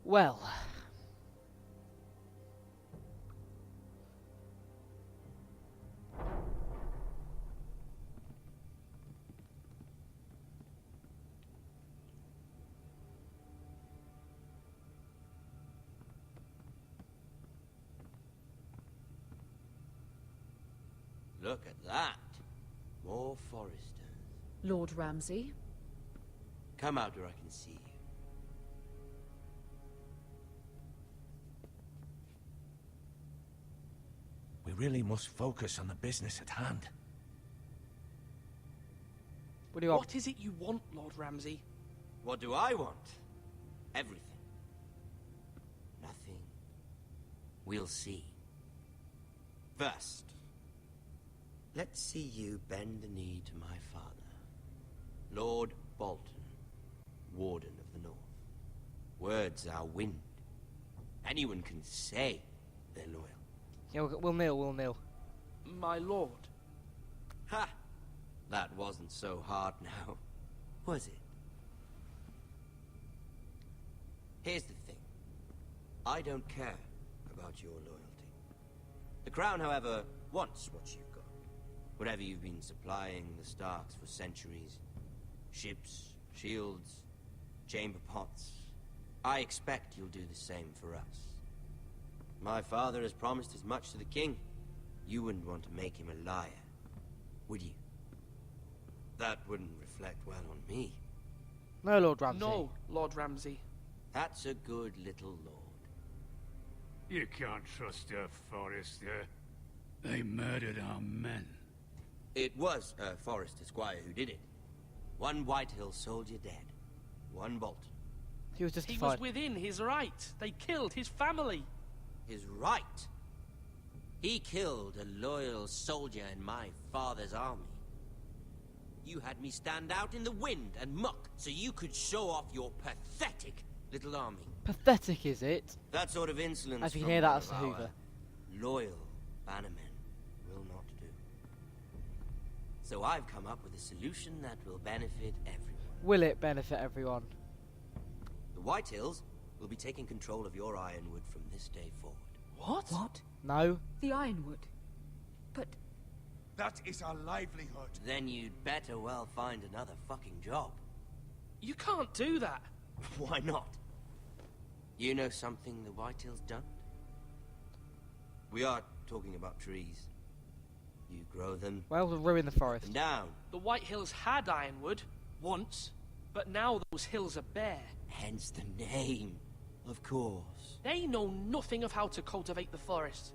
Well. Look at that. More Forresters. Lord Ramsay? Come out where I can see you. We really must focus on the business at hand. What do you want? What is it you want, Lord Ramsay? What do I want? Everything. Nothing. We'll see. First, let's see you bend the knee to my father, Lord Bolton, Warden of the North. Words are wind. Anyone can say they're loyal. Yeah, we'll kneel, we'll kneel. My lord. Ha! That wasn't so hard now, was it? Here's the thing. I don't care about your loyalty. The Crown, however, wants what you've got. Whatever you've been supplying the Starks for centuries. Ships, shields, chamber pots. I expect you'll do the same for us. My father has promised as much to the king. You wouldn't want to make him a liar, would you? That wouldn't reflect well on me. No, Lord Ramsay. No, Lord Ramsay. That's a good little lord. You can't trust her, Forrester. They murdered our men. It was a Forrester squire who did it. One Whitehill soldier dead. One Bolton. He was just He was within his right. They killed his family. His right? He killed a loyal soldier in my father's army. You had me stand out in the wind and muck so you could show off your pathetic little army. Pathetic, is it? That sort of insolence As you can from hear that, one that's of Hoover. our loyal bannermen will not do. So I've come up with a solution that will benefit everyone. Will it benefit everyone? The Whitehills will be taking control of your Ironwood from this day forward. What? What? No. The Ironwood. But... That is our livelihood. Then you'd better well find another fucking job. You can't do that. Why not? You know something the Whitehills don't? We are talking about trees. You grow them. Well, we'll ruin the forest. And down. The White Hills had Ironwood, once, but now those hills are bare. Hence the name, of course. They know nothing of how to cultivate the forest.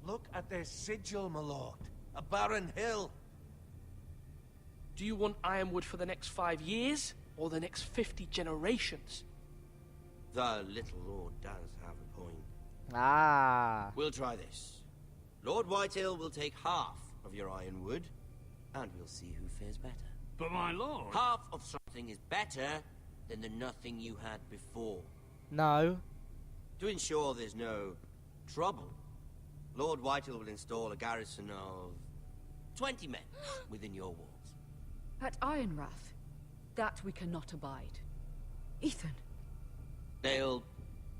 Look at their sigil, my lord. A barren hill. Do you want Ironwood for the next 5 years, or the next 50 generations? The little lord does have a point. Ah. We'll try this. Lord Whitehill will take half of your Ironwood, and we'll see who fares better. But my lord... Half of something is better than the nothing you had before. No. To ensure there's no trouble, Lord Whitehill will install a garrison of 20 men within your walls. At Ironrath, that we cannot abide. Ethan. They'll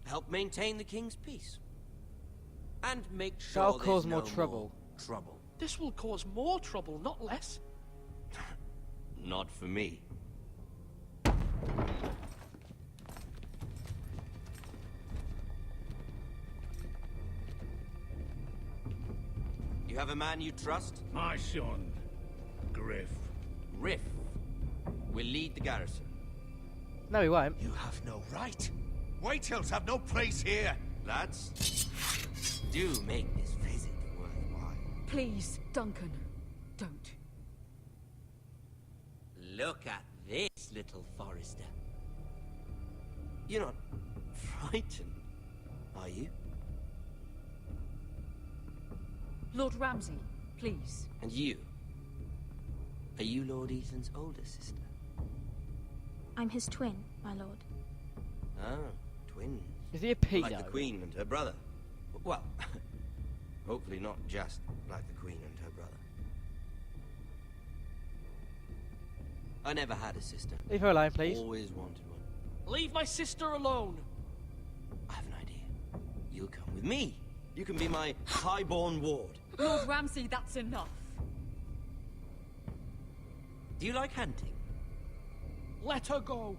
help maintain the king's peace. And make sure That'll there's cause no more trouble. Trouble. This will cause more trouble, not less. Not for me. You have a man you trust? My son, Griff. Griff will lead the garrison. No, he won't. You have no right. Whitehills have no place here. Lads, do make this visit worthwhile. Please, Duncan, don't. Look at this, little Forrester. You're not frightened, are you? Lord Ramsay, please. And you? Are you Lord Ethan's older sister? I'm his twin, my lord. Ah, twins. Is he a pedo? Like the Queen and her brother. Well, hopefully not just like the Queen and her brother. I never had a sister. Leave her alone, please. Always wanted one. Leave my sister alone. I have an idea. You'll come with me. You can be my highborn ward. Lord Ramsay, that's enough. Do you like hunting? Let her go.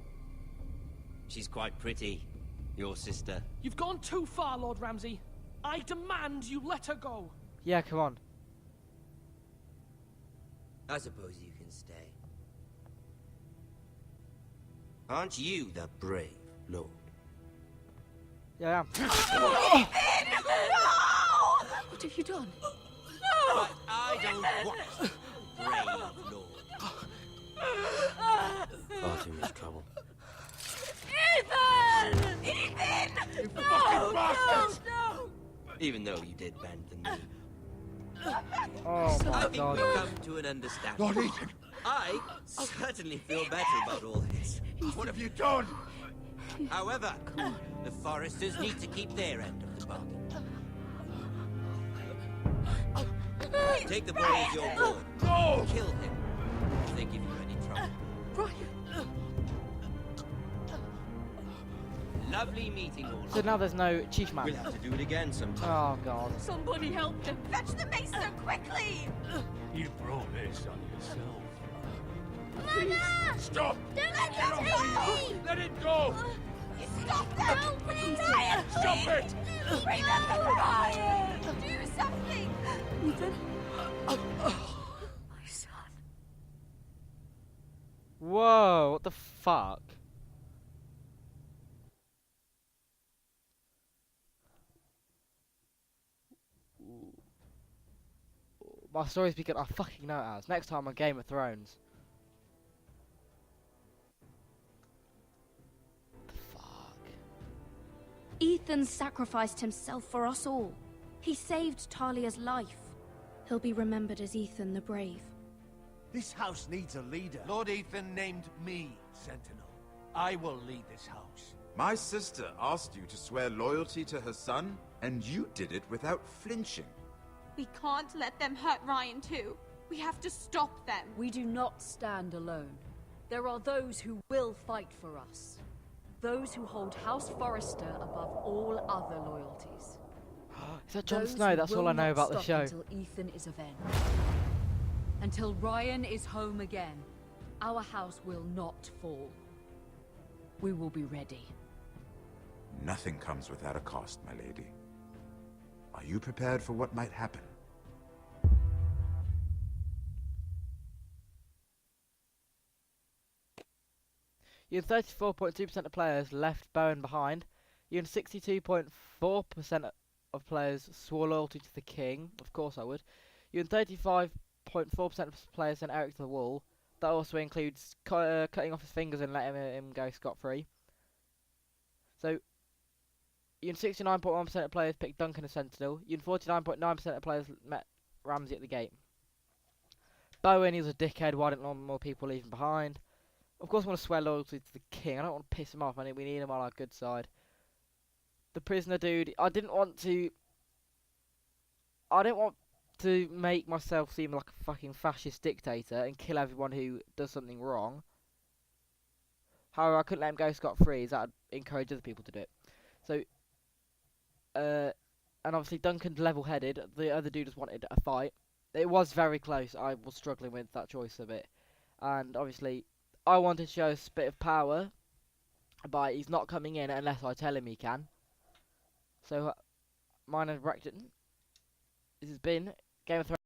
She's quite pretty, your sister. You've gone too far, Lord Ramsay. I demand you let her go. Yeah, come on. I suppose you can stay. Aren't you the brave lord? Yeah, I am. What have you done? But I don't want brave lord. Far too much trouble. Ethan! Ethan! You No! fucking bastards! No! Even though you did bend the knee. Oh my I think God. we've come to an understanding. Lord Ethan! I certainly feel better about all this. What have you done? However, the Foresters need to keep their end of the bargain. Take the boy as your boy. No! Kill him if they give you any trouble. Lovely meeting all. So now there's no chief man. We'll have to do it again sometime. Oh god. Somebody help him! Fetch the maester quickly! You brought this on yourself. Mother! Stop! Don't let him take me! Let it go! Stop them! No, please! Ryan, Stop please! it! Remember Ryan! Do something! Ethan? My son. Whoa, what the fuck? My story's become I fucking know it has. Next time on Game of Thrones. Ethan sacrificed himself for us all. He saved Talia's life. He'll be remembered as Ethan the Brave. This house needs a leader. Lord Ethan named me Sentinel. I will lead this house. My sister asked you to swear loyalty to her son, and you did it without flinching. We can't let them hurt Ryan too. We have to stop them. We do not stand alone. There are those who will fight for us. Those who hold House Forrester above all other loyalties. Is that Jon Those Snow? who That's all will I know not about the stop show. Until Ethan is avenged. Until Ryan is home again, our house will not fall. We will be ready. Nothing comes without a cost, my lady. Are you prepared for what might happen? You and 34.2% of players left Bowen behind. You and 62.4% of players swore loyalty to the king. Of course I would. You and 35.4% of players sent Eric to the wall. That also includes cutting off his fingers and letting him go scot-free. So, you and 69.1% of players picked Duncan as Sentinel. You and 49.9% of players met Ramsay at the gate. Bowen, he was a dickhead. Why didn't more people leave him behind? Of course I want to swear loyalty to the king. I don't want to piss him off. We need him on our good side. The prisoner dude, I didn't want to make myself seem like a fucking fascist dictator and kill everyone who does something wrong. However, I couldn't let him go scot-free, as that would encourage other people to do it. So, and obviously Duncan's level-headed. The other dude just wanted a fight. It was very close. I was struggling with that choice a bit. And obviously, I wanted to show a bit of power, but he's not coming in unless I tell him he can. So, my name is Brekdon. This has been Game of Thrones.